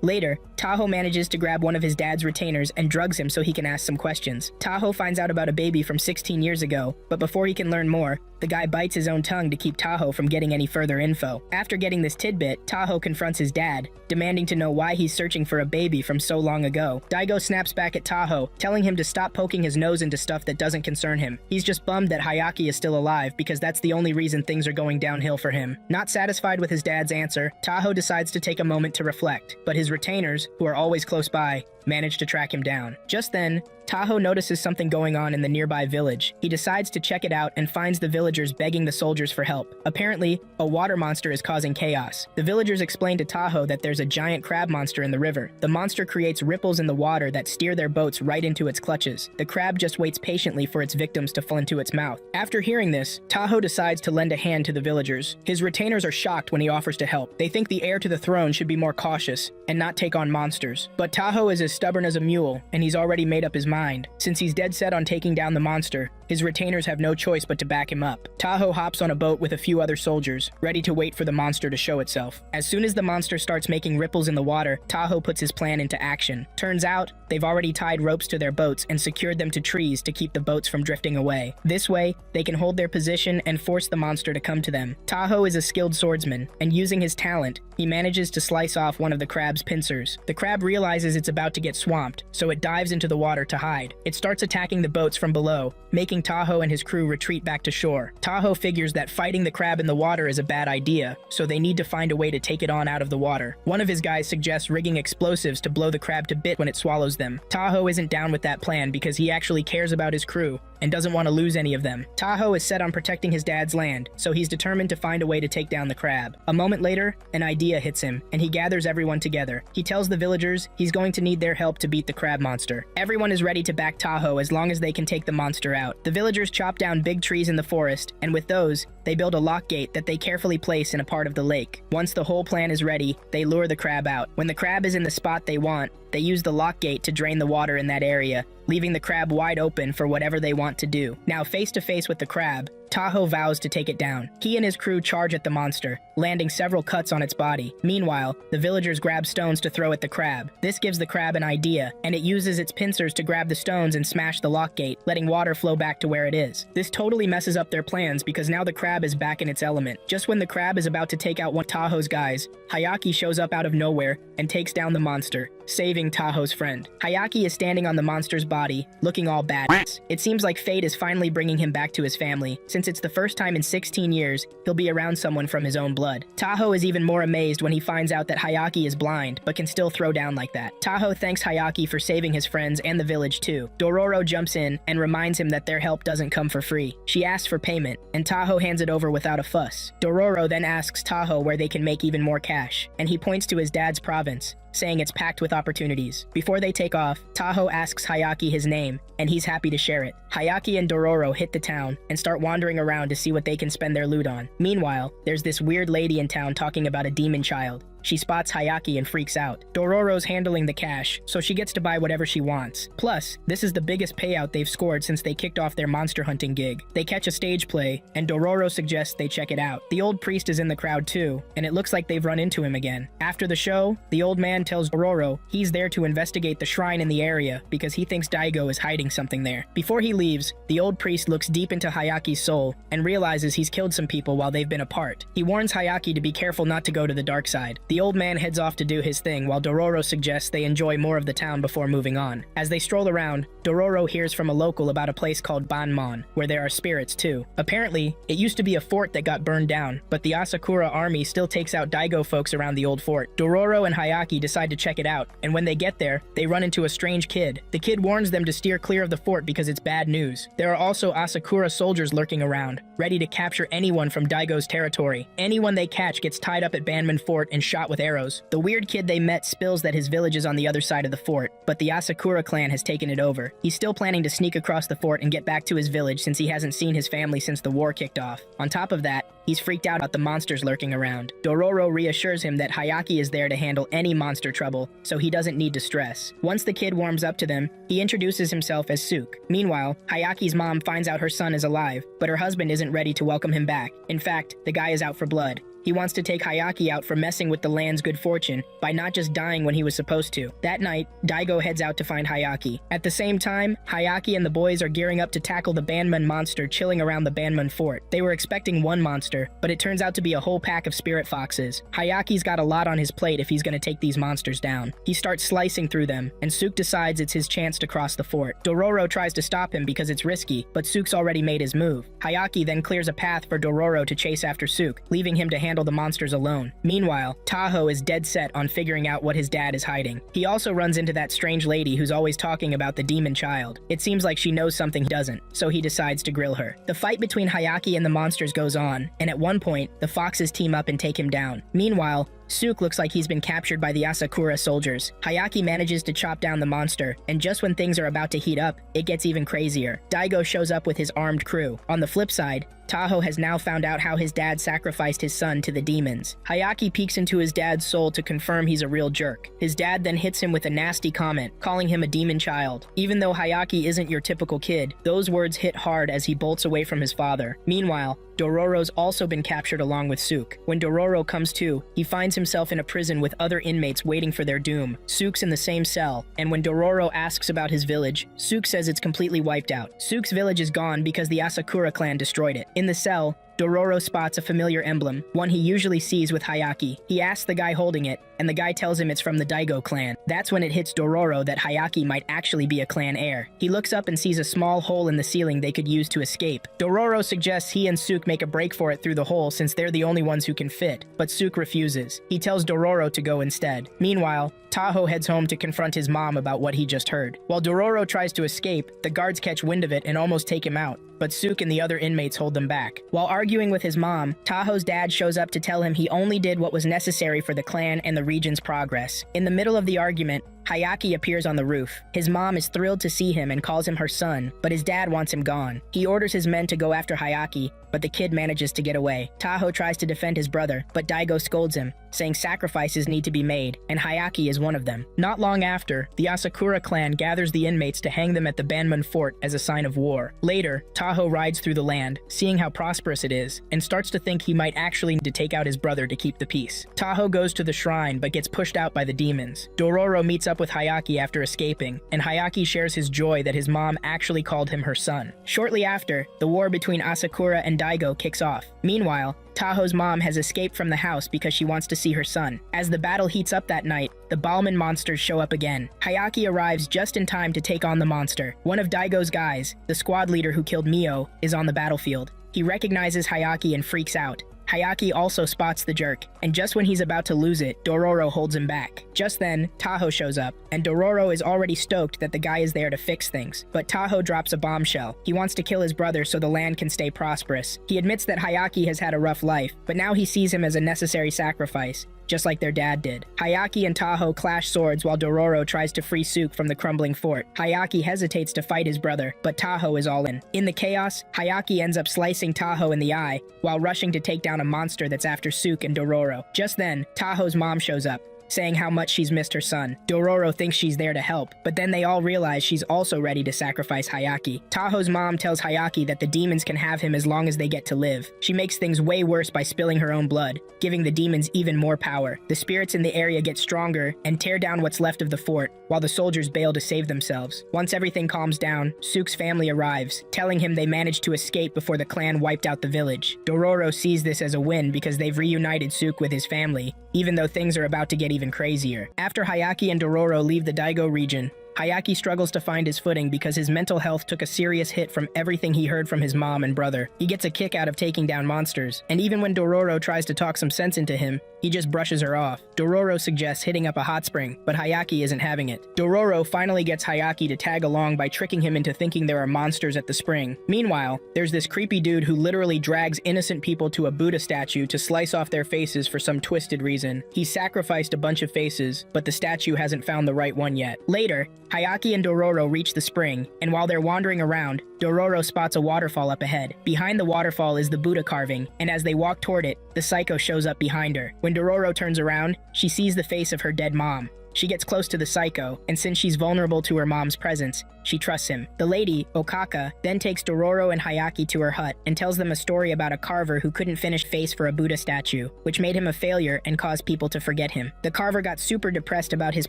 Later, Taho manages to grab one of his dad's retainers and drugs him so he can ask some questions. Taho finds out about a baby from 16 years ago, but before he can learn more, the guy bites his own tongue to keep Taho from getting any further info. After getting this tidbit, Taho confronts his dad, demanding to know why he's searching for a baby from so long ago. Daigo snaps back at Taho, telling him to stop poking his nose into stuff that doesn't concern him. He's just bummed that Hayaki is still alive because that's the only reason things are going downhill for him. Not satisfied with his dad's answer, Taho decides to take a moment to reflect, but his retainers, who are always close by, manage to track him down. Just then, Taho notices something going on in the nearby village. He decides to check it out and finds the villagers begging the soldiers for help. Apparently, a water monster is causing chaos. The villagers explain to Taho that there's a giant crab monster in the river. The monster creates ripples in the water that steer their boats right into its clutches. The crab just waits patiently for its victims to fall into its mouth. After hearing this, Taho decides to lend a hand to the villagers. His retainers are shocked when he offers to help. They think the heir to the throne should be more cautious and not take on monsters. But Taho is as stubborn as a mule, and he's already made up his mind. Since he's dead set on taking down the monster, his retainers have no choice but to back him up. Taho hops on a boat with a few other soldiers, ready to wait for the monster to show itself. As soon as the monster starts making ripples in the water, Taho puts his plan into action. Turns out, they've already tied ropes to their boats and secured them to trees to keep the boats from drifting away. This way, they can hold their position and force the monster to come to them. Taho is a skilled swordsman, and using his talent, he manages to slice off one of the crab's pincers. The crab realizes it's about to get swamped, so it dives into the water to hide. It starts attacking the boats from below, making Taho and his crew retreat back to shore. Taho figures that fighting the crab in the water is a bad idea, so they need to find a way to take it on out of the water. One of his guys suggests rigging explosives to blow the crab to bits when it swallows them. Taho isn't down with that plan because he actually cares about his crew and doesn't want to lose any of them. Taho is set on protecting his dad's land, so he's determined to find a way to take down the crab. A moment later, an idea hits him, and he gathers everyone together. He tells the villagers he's going to need their help to beat the crab monster. Everyone is ready to back Taho as long as they can take the monster out. The villagers chop down big trees in the forest, and with those, they build a lock gate that they carefully place in a part of the lake. Once the whole plan is ready, they lure the crab out. When the crab is in the spot they want, they use the lock gate to drain the water in that area, leaving the crab wide open for whatever they want to do. Now face to face with the crab, Taho vows to take it down. He and his crew charge at the monster, landing several cuts on its body. Meanwhile, the villagers grab stones to throw at the crab. This gives the crab an idea, and it uses its pincers to grab the stones and smash the lock gate, letting water flow back to where it is. This totally messes up their plans because now the crab is back in its element. Just when the crab is about to take out one of Taho's guys, Hayaki shows up out of nowhere and takes down the monster, saving Taho's friend. Hayaki is standing on the monster's body, looking all badass. It seems like fate is finally bringing him back to his family. Since it's the first time in 16 years, he'll be around someone from his own blood. Taho is even more amazed when he finds out that Hayaki is blind, but can still throw down like that. Taho thanks Hayaki for saving his friends and the village too. Dororo jumps in and reminds him that their help doesn't come for free. She asks for payment, and Taho hands it over without a fuss. Dororo then asks Taho where they can make even more cash, and he points to his dad's province, saying it's packed with opportunities. Before they take off, Taho asks Hayaki his name, and he's happy to share it. Hayaki and Dororo hit the town and start wandering around to see what they can spend their loot on. Meanwhile, there's this weird lady in town talking about a demon child. she spots Hayaki and freaks out. Dororo's handling the cash, so she gets to buy whatever she wants. Plus, this is the biggest payout they've scored since they kicked off their monster hunting gig. They catch a stage play, and Dororo suggests they check it out. The old priest is in the crowd too, and it looks like they've run into him again. After the show, the old man tells Dororo he's there to investigate the shrine in the area because he thinks Daigo is hiding something there. Before he leaves, the old priest looks deep into Hayaki's soul and realizes he's killed some people while they've been apart. He warns Hayaki to be careful not to go to the dark side. The old man heads off to do his thing while Dororo suggests they enjoy more of the town before moving on. As they stroll around, Dororo hears from a local about a place called Banmon, where there are spirits too. Apparently, it used to be a fort that got burned down, but the Asakura army still takes out Daigo folks around the old fort. Dororo and Hayaki decide to check it out, and when they get there, they run into a strange kid. The kid warns them to steer clear of the fort because it's bad news. There are also Asakura soldiers lurking around, ready to capture anyone from Daigo's territory. Anyone they catch gets tied up at Banmon Fort and shot with arrows. The weird kid they met spills that his village is on the other side of the fort, but the Asakura clan has taken it over. He's still planning to sneak across the fort and get back to his village since he hasn't seen his family since the war kicked off. On top of that, he's freaked out about the monsters lurking around. Dororo reassures him that Hayaki is there to handle any monster trouble, so he doesn't need to stress. Once the kid warms up to them, he introduces himself as Suk. Meanwhile, Hayaki's mom finds out her son is alive, but her husband isn't ready to welcome him back. In fact, the guy is out for blood. He wants to take Hayaki out for messing with the land's good fortune by not just dying when he was supposed to. That night, Daigo heads out to find Hayaki. At the same time, Hayaki and the boys are gearing up to tackle the Banmon monster chilling around the Banmon fort. They were expecting one monster, but it turns out to be a whole pack of spirit foxes. Hayaki's got a lot on his plate if he's gonna take these monsters down. He starts slicing through them, and Suk decides it's his chance to cross the fort. Dororo tries to stop him because it's risky, but Suk's already made his move. Hayaki then clears a path for Dororo to chase after Suk, leaving him to handle the monsters alone. Meanwhile, Taho is dead set on figuring out what his dad is hiding. He also runs into that strange lady who's always talking about the demon child. It seems like she knows something he doesn't, so he decides to grill her. The fight between Hayaki and the monsters goes on, and at one point, the foxes team up and take him down. Meanwhile, Suk looks like he's been captured by the Asakura soldiers. Hayaki manages to chop down the monster, and just when things are about to heat up, it gets even crazier. Daigo shows up with his armed crew. On the flip side, Taho has now found out how his dad sacrificed his son to the demons. Hayaki peeks into his dad's soul to confirm he's a real jerk. His dad then hits him with a nasty comment, calling him a demon child. Even though Hayaki isn't your typical kid, those words hit hard as he bolts away from his father. Meanwhile, Dororo's also been captured along with Suk. When Dororo comes to, he finds himself in a prison with other inmates waiting for their doom. Suk's in the same cell, and when Dororo asks about his village, Suk says it's completely wiped out. Suk's village is gone because the Asakura clan destroyed it. In the cell, Dororo spots a familiar emblem, one he usually sees with Hayaki. He asks the guy holding it, and the guy tells him it's from the Daigo clan. That's when it hits Dororo that Hayaki might actually be a clan heir. He looks up and sees a small hole in the ceiling they could use to escape. Dororo suggests he and Suk make a break for it through the hole since they're the only ones who can fit, but Suk refuses. He tells Dororo to go instead. Meanwhile, Taho heads home to confront his mom about what he just heard. While Dororo tries to escape, the guards catch wind of it and almost take him out, but Suk and the other inmates hold them back. While arguing with his mom, Taho's dad shows up to tell him he only did what was necessary for the clan and the region's progress. In the middle of the argument, Hayaki appears on the roof. His mom is thrilled to see him and calls him her son, but his dad wants him gone. He orders his men to go after Hayaki, but the kid manages to get away. Taho tries to defend his brother, but Daigo scolds him, saying sacrifices need to be made, and Hayaki is one of them. Not long after, the Asakura clan gathers the inmates to hang them at the Banmon fort as a sign of war. Later, Taho rides through the land, seeing how prosperous it is, and starts to think he might actually need to take out his brother to keep the peace. Taho goes to the shrine, but gets pushed out by the demons. Dororo meets up with Hayaki after escaping, and Hayaki shares his joy that his mom actually called him her son. Shortly after, the war between Asakura and Daigo kicks off. Meanwhile, Taho's mom has escaped from the house because she wants to see her son. As the battle heats up that night, the Balmon monsters show up again. Hayaki arrives just in time to take on the monster. One of Daigo's guys, the squad leader who killed Mio, is on the battlefield. He recognizes Hayaki and freaks out. Hayaki also spots the jerk, and just when he's about to lose it, Dororo holds him back. Just then, Taho shows up, and Dororo is already stoked that the guy is there to fix things. But Taho drops a bombshell. He wants to kill his brother so the land can stay prosperous. He admits that Hayaki has had a rough life, but now he sees him as a necessary sacrifice. just like their dad did. Hayaki and Taho clash swords while Dororo tries to free Suke from the crumbling fort. Hayaki hesitates to fight his brother, but Taho is all in. In the chaos, Hayaki ends up slicing Taho in the eye while rushing to take down a monster that's after Suke and Dororo. Just then, Taho's mom shows up, saying how much she's missed her son. Dororo thinks she's there to help, but then they all realize she's also ready to sacrifice Hayaki. Taho's mom tells Hayaki that the demons can have him as long as they get to live. She makes things way worse by spilling her own blood, giving the demons even more power. The spirits in the area get stronger and tear down what's left of the fort, while the soldiers bail to save themselves. Once everything calms down, Suke's family arrives, telling him they managed to escape before the clan wiped out the village. Dororo sees this as a win because they've reunited Suke with his family, even though things are about to get even crazier. After Hayaki and Dororo leave the Daigo region, Hayaki struggles to find his footing because his mental health took a serious hit from everything he heard from his mom and brother. He gets a kick out of taking down monsters, and even when Dororo tries to talk some sense into him, he just brushes her off. Dororo suggests hitting up a hot spring, but Hayaki isn't having it. Dororo finally gets Hayaki to tag along by tricking him into thinking there are monsters at the spring. Meanwhile, there's this creepy dude who literally drags innocent people to a Buddha statue to slice off their faces for some twisted reason. He sacrificed a bunch of faces, but the statue hasn't found the right one yet. Later, Hayaki and Dororo reach the spring, and while they're wandering around, Dororo spots a waterfall up ahead. Behind the waterfall is the Buddha carving, and as they walk toward it, the psycho shows up behind her. When Dororo turns around, she sees the face of her dead mom. She gets close to the psycho, and since she's vulnerable to her mom's presence, she trusts him. The lady, Okaka, then takes Dororo and Hayaki to her hut and tells them a story about a carver who couldn't finish face for a Buddha statue, which made him a failure and caused people to forget him. The carver got super depressed about his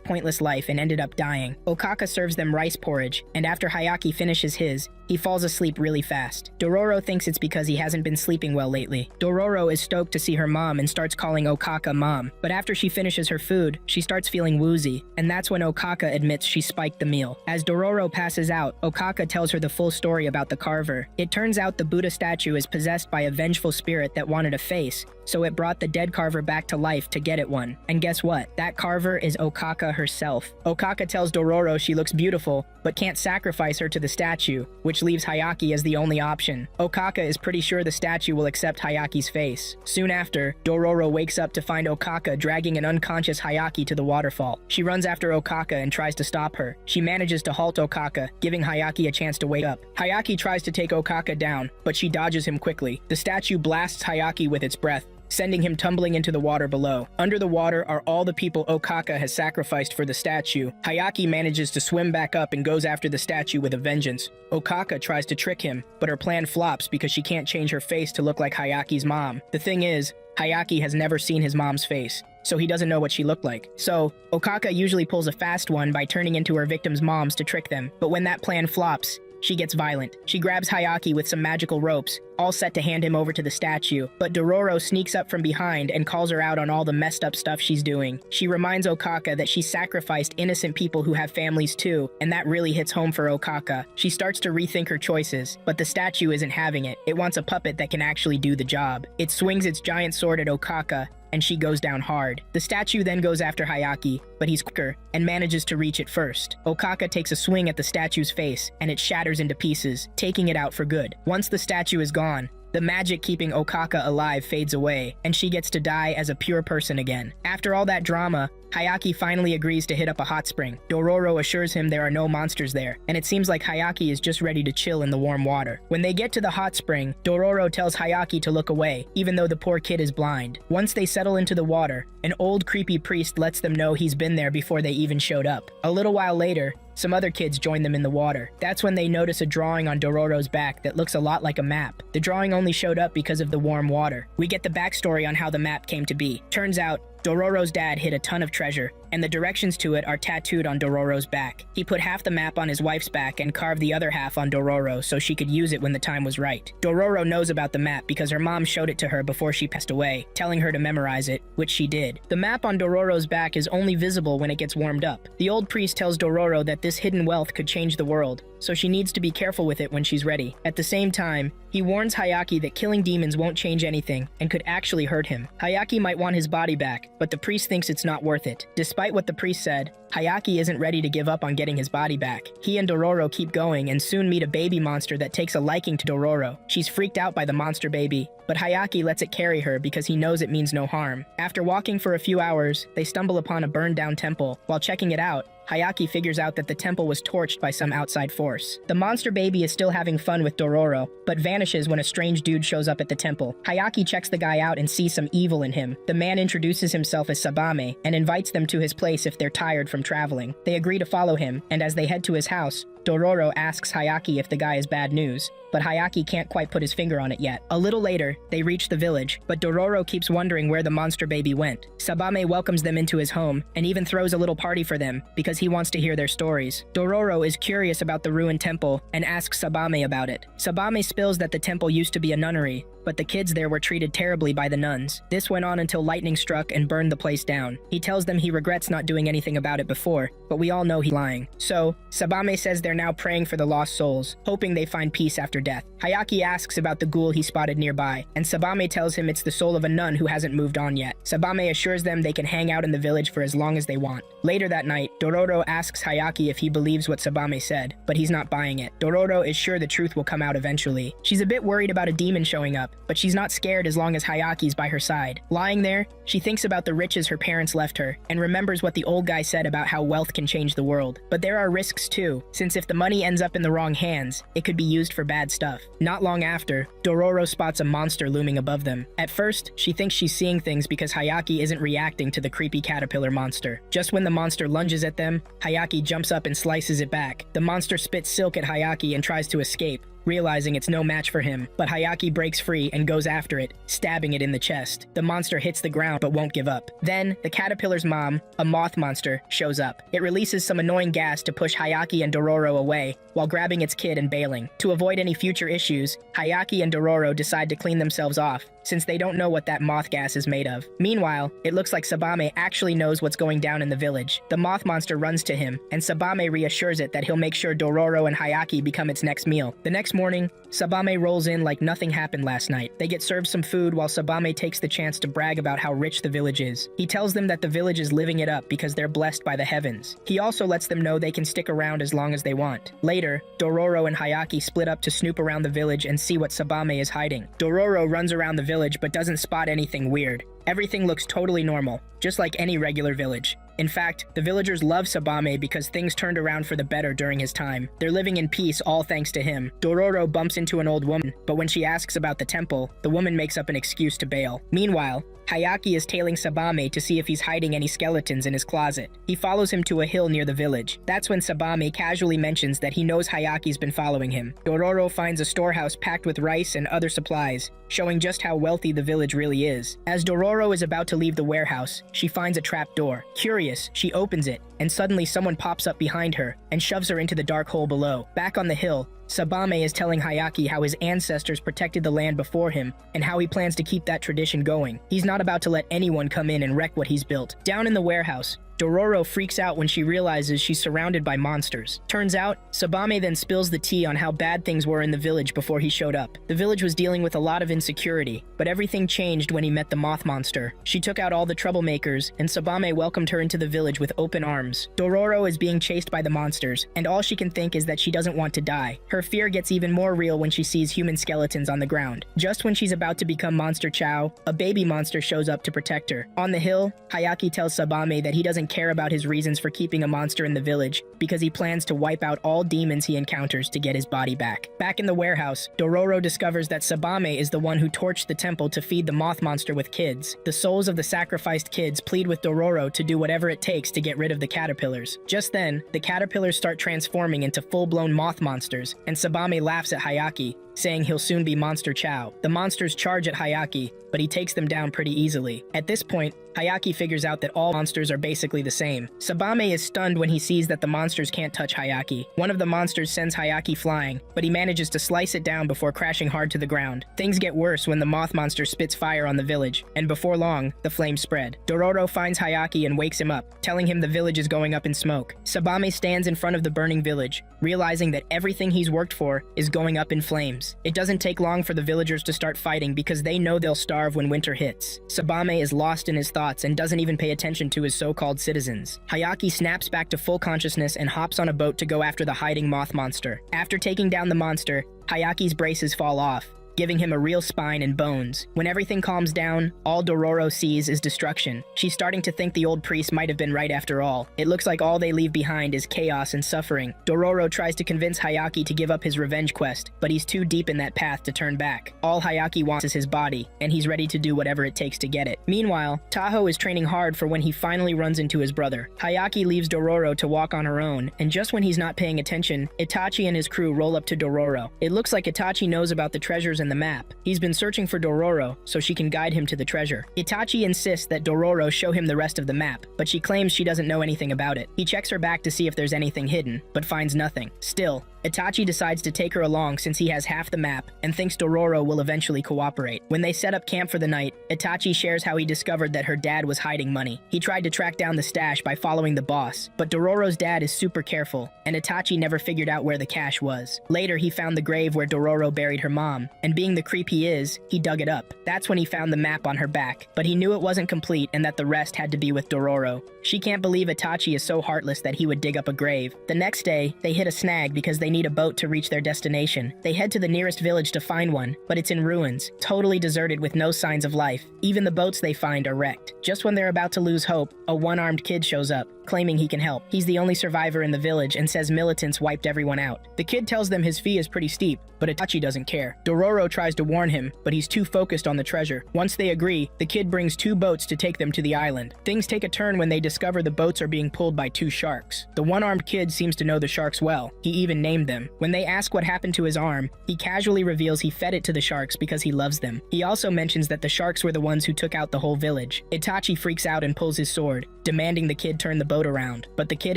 pointless life and ended up dying. Okaka serves them rice porridge, and after Hayaki finishes his, he falls asleep really fast. Dororo thinks it's because he hasn't been sleeping well lately. Dororo is stoked to see her mom and starts calling Okaka mom, but after she finishes her food, she starts feeling woozy, and that's when Okaka admits she spiked the meal. As Dororo passes out, Okaka tells her the full story about the carver. It turns out the Buddha statue is possessed by a vengeful spirit that wanted a face, so it brought the dead carver back to life to get it one. And guess what? That carver is Okaka herself. Okaka tells Dororo she looks beautiful, but can't sacrifice her to the statue, which leaves Hayaki as the only option. Okaka is pretty sure the statue will accept Hayaki's face. Soon after, Dororo wakes up to find Okaka dragging an unconscious Hayaki to the waterfall. She runs after Okaka and tries to stop her. She manages to halt Okaka, giving Hayaki a chance to wake up. Hayaki tries to take Okaka down, but she dodges him quickly. The statue blasts Hayaki with its breath, sending him tumbling into the water below. Under the water are all the people Okaka has sacrificed for the statue. Hayaki manages to swim back up and goes after the statue with a vengeance. Okaka tries to trick him, but her plan flops because she can't change her face to look like Hayaki's mom. The thing is, Hayaki has never seen his mom's face, so he doesn't know what she looked like. So, Okaka usually pulls a fast one by turning into her victims' moms to trick them, but when that plan flops, she gets violent. She grabs Hayaki with some magical ropes, all set to hand him over to the statue, but Dororo sneaks up from behind and calls her out on all the messed up stuff she's doing. She reminds Okaka that she sacrificed innocent people who have families too, and that really hits home for Okaka. She starts to rethink her choices, but the statue isn't having it. It wants a puppet that can actually do the job. It swings its giant sword at Okaka, and she goes down hard. The statue then goes after Hayaki, but he's quicker and manages to reach it first. Okaka takes a swing at the statue's face, and it shatters into pieces, taking it out for good. Once the statue is gone, the magic keeping Okaka alive fades away, and she gets to die as a pure person again. After all that drama, Hayaki finally agrees to hit up a hot spring. Dororo assures him there are no monsters there, and it seems like Hayaki is just ready to chill in the warm water. When they get to the hot spring, Dororo tells Hayaki to look away, even though the poor kid is blind. Once they settle into the water, an old creepy priest lets them know he's been there before they even showed up. A little while later, some other kids join them in the water. That's when they notice a drawing on Dororo's back that looks a lot like a map. The drawing only showed up because of the warm water. We get the backstory on how the map came to be. Turns out, Dororo's dad hid a ton of treasure, and the directions to it are tattooed on Dororo's back. He put half the map on his wife's back and carved the other half on Dororo so she could use it when the time was right. Dororo knows about the map because her mom showed it to her before she passed away, telling her to memorize it, which she did. The map on Dororo's back is only visible when it gets warmed up. The old priest tells Dororo that this hidden wealth could change the world, so she needs to be careful with it when she's ready. At the same time, he warns Hayaki that killing demons won't change anything and could actually hurt him. Hayaki might want his body back, but the priest thinks it's not worth it. Despite Despite what the priest said, Hayaki isn't ready to give up on getting his body back. He and Dororo keep going and soon meet a baby monster that takes a liking to Dororo. She's freaked out by the monster baby, but Hayaki lets it carry her because he knows it means no harm. After walking for a few hours, they stumble upon a burned-down temple. While checking it out, Hayaki figures out that the temple was torched by some outside force. The monster baby is still having fun with Dororo, but vanishes when a strange dude shows up at the temple. Hayaki checks the guy out and sees some evil in him. The man introduces himself as Sabame and invites them to his place if they're tired from traveling. They agree to follow him, and as they head to his house, Dororo asks Hayaki if the guy is bad news, but Hayaki can't quite put his finger on it yet. A little later, they reach the village, but Dororo keeps wondering where the monster baby went. Sabame welcomes them into his home, and even throws a little party for them, because he wants to hear their stories. Dororo is curious about the ruined temple, and asks Sabame about it. Sabame spills that the temple used to be a nunnery, but the kids there were treated terribly by the nuns. This went on until lightning struck and burned the place down. He tells them he regrets not doing anything about it before, but we all know he's lying. So, Sabame says they're now praying for the lost souls, hoping they find peace after death. Hayaki asks about the ghoul he spotted nearby, and Sabame tells him it's the soul of a nun who hasn't moved on yet. Sabame assures them they can hang out in the village for as long as they want. Later that night, Dororo asks Hayaki if he believes what Sabame said, but he's not buying it. Dororo is sure the truth will come out eventually. She's a bit worried about a demon showing up, but she's not scared as long as Hayaki's by her side. Lying there, she thinks about the riches her parents left her, and remembers what the old guy said about how wealth can change the world. But there are risks too, since if the money ends up in the wrong hands, it could be used for bad stuff. Not long after, Dororo spots a monster looming above them. At first, she thinks she's seeing things because Hayaki isn't reacting to the creepy caterpillar monster. Just when the monster lunges at them, Hayaki jumps up and slices it back. The monster spits silk at Hayaki and tries to escape, realizing it's no match for him, but Hayaki breaks free and goes after it, stabbing it in the chest. The monster hits the ground but won't give up. Then, the caterpillar's mom, a moth monster, shows up. It releases some annoying gas to push Hayaki and Dororo away, while grabbing its kid and bailing. To avoid any future issues, Hayaki and Dororo decide to clean themselves off, since they don't know what that moth gas is made of. Meanwhile, it looks like Sabame actually knows what's going down in the village. The moth monster runs to him, and Sabame reassures it that he'll make sure Dororo and Hayaki become its next meal. The next morning, Sabame rolls in like nothing happened last night. They get served some food while Sabame takes the chance to brag about how rich the village is. He tells them that the village is living it up because they're blessed by the heavens. He also lets them know they can stick around as long as they want. Later, Dororo and Hayaki split up to snoop around the village and see what Sabame is hiding. Dororo runs around the village but doesn't spot anything weird. Everything looks totally normal, just like any regular village. In fact, the villagers love Sabame because things turned around for the better during his time. They're living in peace all thanks to him. Dororo bumps into an old woman, but when she asks about the temple, the woman makes up an excuse to bail. Meanwhile, Hayaki is tailing Sabame to see if he's hiding any skeletons in his closet. He follows him to a hill near the village. That's when Sabame casually mentions that he knows Hayaki's been following him. Dororo finds a storehouse packed with rice and other supplies, showing just how wealthy the village really is. As Dororo is about to leave the warehouse, she finds a trap door. Curious, she opens it, and suddenly someone pops up behind her and shoves her into the dark hole below. Back on the hill, Sabame is telling Hayaki how his ancestors protected the land before him and how he plans to keep that tradition going. He's not about to let anyone come in and wreck what he's built. Down in the warehouse, Dororo freaks out when she realizes she's surrounded by monsters. Turns out, Sabame then spills the tea on how bad things were in the village before he showed up. The village was dealing with a lot of insecurity, but everything changed when he met the moth monster. She took out all the troublemakers, and Sabame welcomed her into the village with open arms. Dororo is being chased by the monsters, and all she can think is that she doesn't want to die. Her fear gets even more real when she sees human skeletons on the ground. Just when she's about to become Monster Chow, a baby monster shows up to protect her. On the hill, Hayaki tells Sabame that he doesn't care about his reasons for keeping a monster in the village because he plans to wipe out all demons he encounters to get his body back. Back in the warehouse, Dororo discovers that Sabame is the one who torched the temple to feed the moth monster with kids. The souls of the sacrificed kids plead with Dororo to do whatever it takes to get rid of the caterpillars. Just then, the caterpillars start transforming into full-blown moth monsters, and Sabame laughs at Hayaki, saying he'll soon be Monster Chow. The monsters charge at Hayaki, but he takes them down pretty easily. At this point, Hayaki figures out that all monsters are basically the same. Sabame is stunned when he sees that the monsters can't touch Hayaki. One of the monsters sends Hayaki flying, but he manages to slice it down before crashing hard to the ground. Things get worse when the moth monster spits fire on the village, and before long, the flames spread. Dororo finds Hayaki and wakes him up, telling him the village is going up in smoke. Sabame stands in front of the burning village, realizing that everything he's worked for is going up in flames. comes. It doesn't take long for the villagers to start fighting because they know they'll starve when winter hits. Sabame is lost in his thoughts and doesn't even pay attention to his so-called citizens. Hayaki snaps back to full consciousness and hops on a boat to go after the hiding moth monster. After taking down the monster, Hayaki's braces fall off, giving him a real spine and bones. When everything calms down, all Dororo sees is destruction. She's starting to think the old priest might have been right after all. It looks like all they leave behind is chaos and suffering. Dororo tries to convince Hayaki to give up his revenge quest, but he's too deep in that path to turn back. All Hayaki wants is his body, and he's ready to do whatever it takes to get it. Meanwhile, Taho is training hard for when he finally runs into his brother. Hayaki leaves Dororo to walk on her own, and just when he's not paying attention, Itachi and his crew roll up to Dororo. It looks like Itachi knows about the treasures in the map. He's been searching for Dororo so she can guide him to the treasure. Itachi insists that Dororo show him the rest of the map, but she claims she doesn't know anything about it. He checks her back to see if there's anything hidden, but finds nothing. Still, Itachi decides to take her along since he has half the map and thinks Dororo will eventually cooperate. When they set up camp for the night, Itachi shares how he discovered that her dad was hiding money. He tried to track down the stash by following the boss, but Dororo's dad is super careful, and Itachi never figured out where the cash was. Later, he found the grave where Dororo buried her mom, and being the creep he is, he dug it up. That's when he found the map on her back, but he knew it wasn't complete and that the rest had to be with Dororo. She can't believe Itachi is so heartless that he would dig up a grave. The next day, they hit a snag because they need a boat to reach their destination. They head to the nearest village to find one, but it's in ruins, totally deserted with no signs of life. Even the boats they find are wrecked. Just when they're about to lose hope, a one-armed kid shows up, claiming he can help. He's the only survivor in the village and says militants wiped everyone out. The kid tells them his fee is pretty steep, but Itachi doesn't care. Dororo tries to warn him, but he's too focused on the treasure. Once they agree, the kid brings 2 boats to take them to the island. Things take a turn when they discover the boats are being pulled by 2 sharks. The one-armed kid seems to know the sharks well. He even named them. When they ask what happened to his arm, he casually reveals he fed it to the sharks because he loves them. He also mentions that the sharks were the ones who took out the whole village. Itachi freaks out and pulls his sword, demanding the kid turn the boat around. But the kid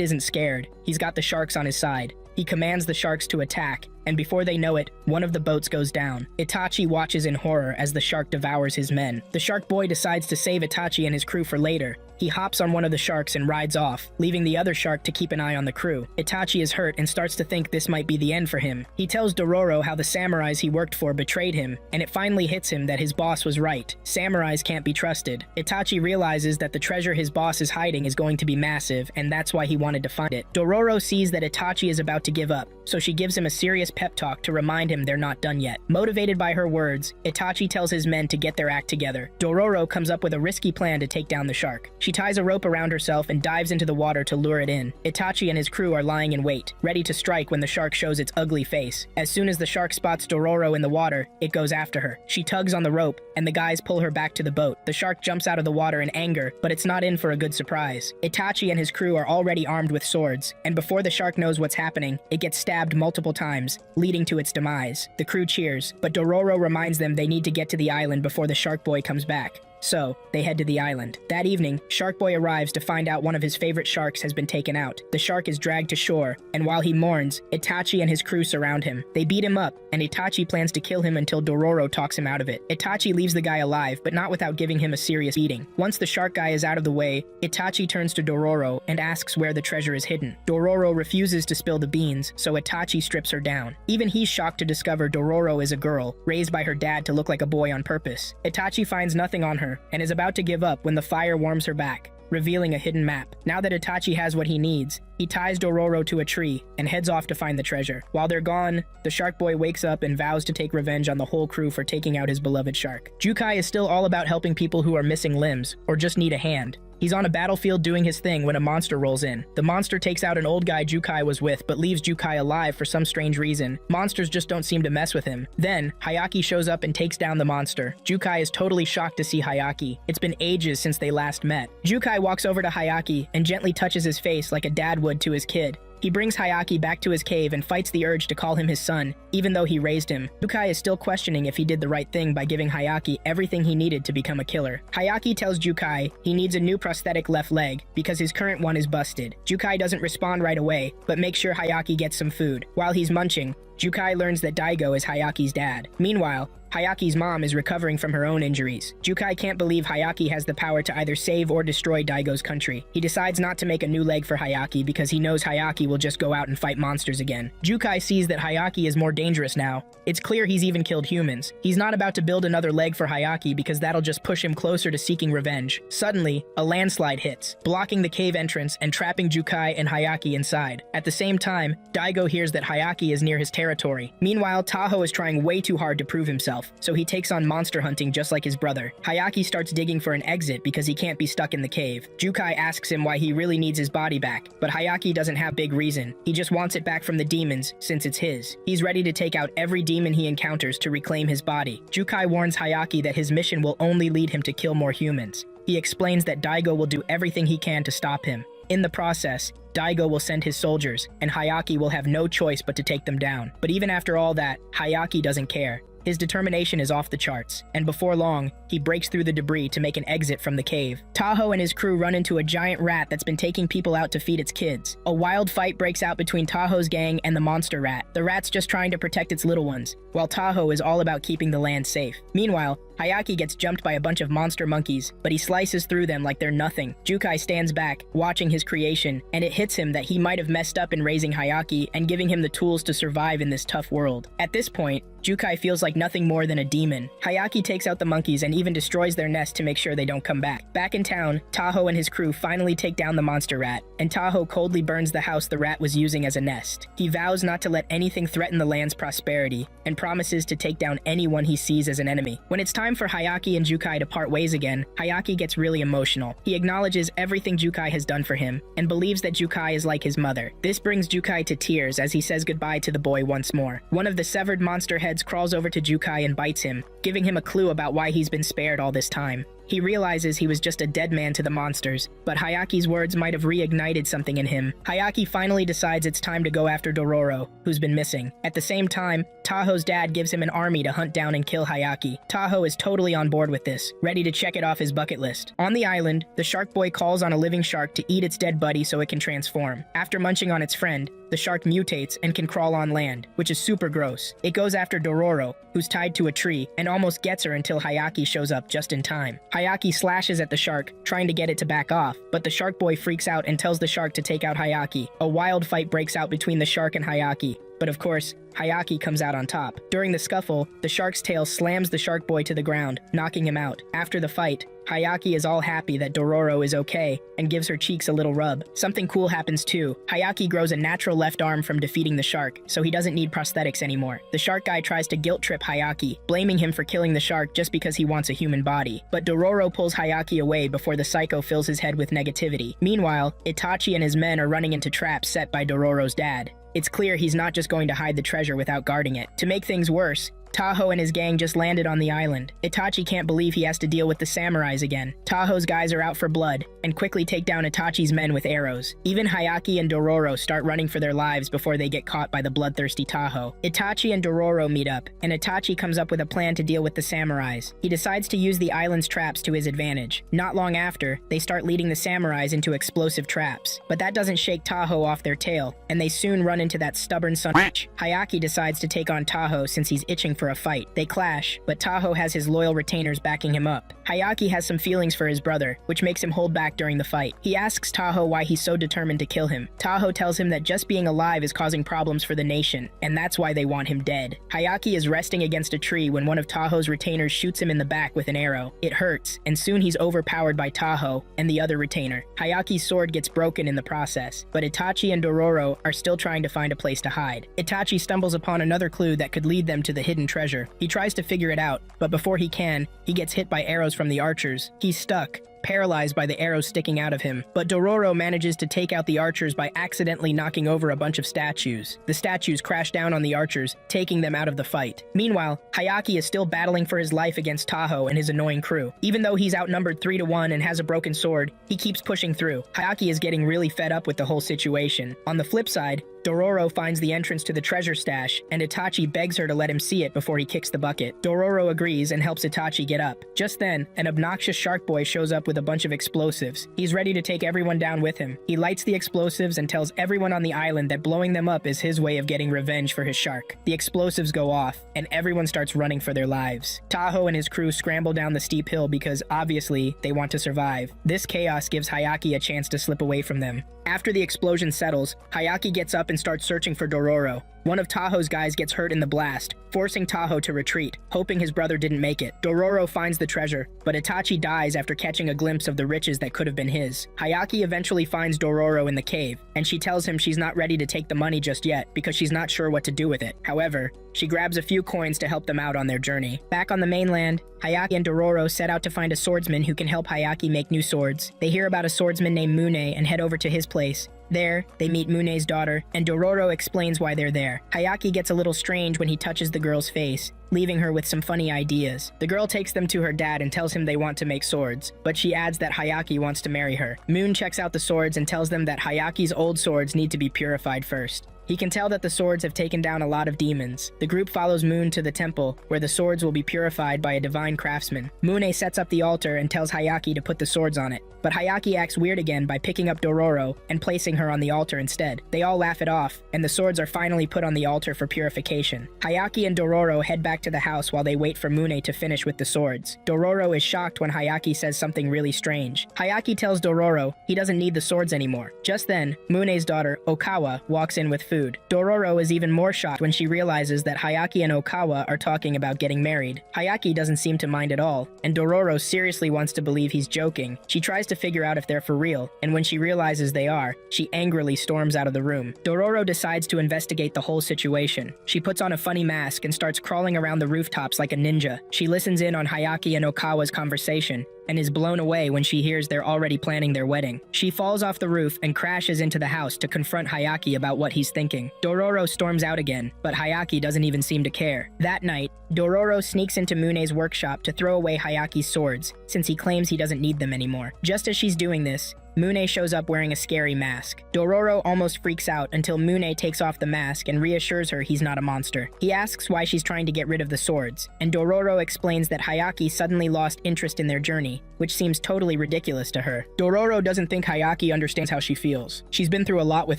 isn't scared. He's got the sharks on his side. He commands the sharks to attack, and before they know it, one of the boats goes down. Itachi watches in horror as the shark devours his men. The shark boy decides to save Itachi and his crew for later. He hops on one of the sharks and rides off, leaving the other shark to keep an eye on the crew. Itachi is hurt and starts to think this might be the end for him. He tells Dororo how the samurais he worked for betrayed him, and it finally hits him that his boss was right. Samurais can't be trusted. Itachi realizes that the treasure his boss is hiding is going to be massive, and that's why he wanted to find it. Dororo sees that Itachi is about to give up, so she gives him a serious pep talk to remind him they're not done yet. Motivated by her words, Itachi tells his men to get their act together. Dororo comes up with a risky plan to take down the shark. She ties a rope around herself and dives into the water to lure it in. Itachi and his crew are lying in wait, ready to strike when the shark shows its ugly face. As soon as the shark spots Dororo in the water, it goes after her. She tugs on the rope, and the guys pull her back to the boat. The shark jumps out of the water in anger, but it's not in for a good surprise. Itachi and his crew are already armed with swords, and before the shark knows what's happening, it gets stabbed multiple times, leading to its demise. The crew cheers, but Dororo reminds them they need to get to the island before the shark boy comes back. So, they head to the island. That evening, Shark Boy arrives to find out one of his favorite sharks has been taken out. The shark is dragged to shore, and while he mourns, Itachi and his crew surround him. They beat him up, and Itachi plans to kill him until Dororo talks him out of it. Itachi leaves the guy alive, but not without giving him a serious beating. Once the shark guy is out of the way, Itachi turns to Dororo and asks where the treasure is hidden. Dororo refuses to spill the beans, so Itachi strips her down. Even he's shocked to discover Dororo is a girl, raised by her dad to look like a boy on purpose. Itachi finds nothing on her, and is about to give up when the fire warms her back, revealing a hidden map. Now that Itachi has what he needs, he ties Dororo to a tree and heads off to find the treasure. While they're gone, the shark boy wakes up and vows to take revenge on the whole crew for taking out his beloved shark. Jukai is still all about helping people who are missing limbs or just need a hand. He's on a battlefield doing his thing when a monster rolls in. The monster takes out an old guy Jukai was with, but leaves Jukai alive for some strange reason. Monsters just don't seem to mess with him. Then, Hayaki shows up and takes down the monster. Jukai is totally shocked to see Hayaki. It's been ages since they last met. Jukai walks over to Hayaki and gently touches his face like a dad would to his kid. He brings Hayaki back to his cave and fights the urge to call him his son, even though he raised him. Jukai is still questioning if he did the right thing by giving Hayaki everything he needed to become a killer. Hayaki tells Jukai he needs a new prosthetic left leg because his current one is busted. Jukai doesn't respond right away, but makes sure Hayaki gets some food. While he's munching, Jukai learns that Daigo is Hayaki's dad. Meanwhile, Hayaki's mom is recovering from her own injuries. Jukai can't believe Hayaki has the power to either save or destroy Daigo's country. He decides not to make a new leg for Hayaki because he knows Hayaki will just go out and fight monsters again. Jukai sees that Hayaki is more dangerous now. It's clear he's even killed humans. He's not about to build another leg for Hayaki because that'll just push him closer to seeking revenge. Suddenly, a landslide hits, blocking the cave entrance and trapping Jukai and Hayaki inside. At the same time, Daigo hears that Hayaki is near his territory. Meanwhile, Taho is trying way too hard to prove himself, so he takes on monster hunting just like his brother. Hayaki starts digging for an exit because he can't be stuck in the cave. Jukai asks him why he really needs his body back, but Hayaki doesn't have big reason. He just wants it back from the demons since it's his. He's ready to take out every demon he encounters to reclaim his body. Jukai warns Hayaki that his mission will only lead him to kill more humans. He explains that Daigo will do everything he can to stop him. In the process, Daigo will send his soldiers, and Hayaki will have no choice but to take them down. But even after all that, Hayaki doesn't care. His determination is off the charts, and before long, he breaks through the debris to make an exit from the cave. Taho and his crew run into a giant rat that's been taking people out to feed its kids. A wild fight breaks out between Taho's gang and the monster rat. The rat's just trying to protect its little ones, while Taho is all about keeping the land safe. Meanwhile, Hayaki gets jumped by a bunch of monster monkeys, but he slices through them like they're nothing. Jukai stands back, watching his creation, and it hits him that he might have messed up in raising Hayaki and giving him the tools to survive in this tough world. At this point, Jukai feels like nothing more than a demon. Hayaki takes out the monkeys and even destroys their nest to make sure they don't come back. Back in town, Taho and his crew finally take down the monster rat, and Taho coldly burns the house the rat was using as a nest. He vows not to let anything threaten the land's prosperity, and promises to take down anyone he sees as an enemy. When it's time for Hayaki and Jukai to part ways again, Hayaki gets really emotional. He acknowledges everything Jukai has done for him, and believes that Jukai is like his mother. This brings Jukai to tears as he says goodbye to the boy once more. One of the severed monster heads crawls over to Jukai and bites him, giving him a clue about why he's been spared all this time. He realizes he was just a dead man to the monsters, but Hayaki's words might have reignited something in him. Hayaki finally decides it's time to go after Dororo, who's been missing. At the same time, Taho's dad gives him an army to hunt down and kill Hayaki. Taho is totally on board with this, ready to check it off his bucket list. On the island, the shark boy calls on a living shark to eat its dead buddy so it can transform. After munching on its friend, the shark mutates and can crawl on land, which is super gross. It goes after Dororo, who's tied to a tree, and almost gets her until Hayaki shows up just in time. Hayaki slashes at the shark, trying to get it to back off, but the shark boy freaks out and tells the shark to take out Hayaki. A wild fight breaks out between the shark and Hayaki, but of course, Hayaki comes out on top. During the scuffle, the shark's tail slams the shark boy to the ground, knocking him out. After the fight, Hayaki is all happy that Dororo is okay and gives her cheeks a little rub. Something cool happens too. Hayaki grows a natural left arm from defeating the shark, so he doesn't need prosthetics anymore. The shark guy tries to guilt trip Hayaki, blaming him for killing the shark just because he wants a human body. But Dororo pulls Hayaki away before the psycho fills his head with negativity. Meanwhile, Itachi and his men are running into traps set by Dororo's dad. It's clear he's not just going to hide the treasure without guarding it. To make things worse, Taho and his gang just landed on the island. Itachi can't believe he has to deal with the samurais again. Taho's guys are out for blood, and quickly take down Itachi's men with arrows. Even Hayaki and Dororo start running for their lives before they get caught by the bloodthirsty Taho. Itachi and Dororo meet up, and Itachi comes up with a plan to deal with the samurais. He decides to use the island's traps to his advantage. Not long after, they start leading the samurais into explosive traps. But that doesn't shake Taho off their tail, and they soon run into that stubborn son of a bitch. Hayaki decides to take on Taho since he's itching for a fight. They clash, but Taho has his loyal retainers backing him up. Hayaki has some feelings for his brother, which makes him hold back during the fight. He asks Taho why he's so determined to kill him. Taho tells him that just being alive is causing problems for the nation, and that's why they want him dead. Hayaki is resting against a tree when one of Taho's retainers shoots him in the back with an arrow. It hurts, and soon he's overpowered by Taho and the other retainer. Hayaki's sword gets broken in the process, but Itachi and Dororo are still trying to find a place to hide. Itachi stumbles upon another clue that could lead them to the hidden treasure. He tries to figure it out, but before he can, he gets hit by arrows from the archers. He's stuck, paralyzed by the arrows sticking out of him. But Dororo manages to take out the archers by accidentally knocking over a bunch of statues. The statues crash down on the archers, taking them out of the fight. Meanwhile, Hayaki is still battling for his life against Taho and his annoying crew. Even though he's outnumbered 3-1 and has a broken sword, he keeps pushing through. Hayaki is getting really fed up with the whole situation. On the flip side, Dororo finds the entrance to the treasure stash, and Itachi begs her to let him see it before he kicks the bucket. Dororo agrees and helps Itachi get up. Just then, an obnoxious shark boy shows up with a bunch of explosives. He's ready to take everyone down with him. He lights the explosives and tells everyone on the island that blowing them up is his way of getting revenge for his shark. The explosives go off, and everyone starts running for their lives. Taho and his crew scramble down the steep hill because, obviously, they want to survive. This chaos gives Hayaki a chance to slip away from them. After the explosion settles, Hayaki gets up and starts searching for Dororo. One of Taho's guys gets hurt in the blast, forcing Taho to retreat, hoping his brother didn't make it. Dororo finds the treasure, but Itachi dies after catching a glimpse of the riches that could have been his. Hayaki eventually finds Dororo in the cave, and she tells him she's not ready to take the money just yet because she's not sure what to do with it. However, she grabs a few coins to help them out on their journey. Back on the mainland, Hayaki and Dororo set out to find a swordsman who can help Hayaki make new swords. They hear about a swordsman named Mune and head over to his place. There, they meet Mune's daughter, and Dororo explains why they're there. Hayaki gets a little strange when he touches the girl's face, leaving her with some funny ideas. The girl takes them to her dad and tells him they want to make swords, but she adds that Hayaki wants to marry her. Moon checks out the swords and tells them that Hayaki's old swords need to be purified first. He can tell that the swords have taken down a lot of demons. The group follows Moon to the temple, where the swords will be purified by a divine craftsman. Mune sets up the altar and tells Hayaki to put the swords on it, but Hayaki acts weird again by picking up Dororo and placing her on the altar instead. They all laugh it off, and the swords are finally put on the altar for purification. Hayaki and Dororo head back to the house while they wait for Mune to finish with the swords. Dororo is shocked when Hayaki says something really strange. Hayaki tells Dororo he doesn't need the swords anymore. Just then, Mune's daughter, Okawa, walks in with food. Dororo is even more shocked when she realizes that Hayaki and Okawa are talking about getting married. Hayaki doesn't seem to mind at all, and Dororo seriously wants to believe he's joking. She tries to figure out if they're for real, and when she realizes they are, she angrily storms out of the room. Dororo decides to investigate the whole situation. She puts on a funny mask and starts crawling around the rooftops like a ninja. She listens in on Hayaki and Okawa's conversation, and is blown away when she hears they're already planning their wedding. She falls off the roof and crashes into the house to confront Hayaki about what he's thinking. Dororo storms out again, but Hayaki doesn't even seem to care. That night, Dororo sneaks into Mune's workshop to throw away Hayaki's swords, since he claims he doesn't need them anymore. Just as she's doing this, Mune shows up wearing a scary mask. Dororo almost freaks out until Mune takes off the mask and reassures her he's not a monster. He asks why she's trying to get rid of the swords, and Dororo explains that Hayaki suddenly lost interest in their journey, which seems totally ridiculous to her. Dororo doesn't think Hayaki understands how she feels. She's been through a lot with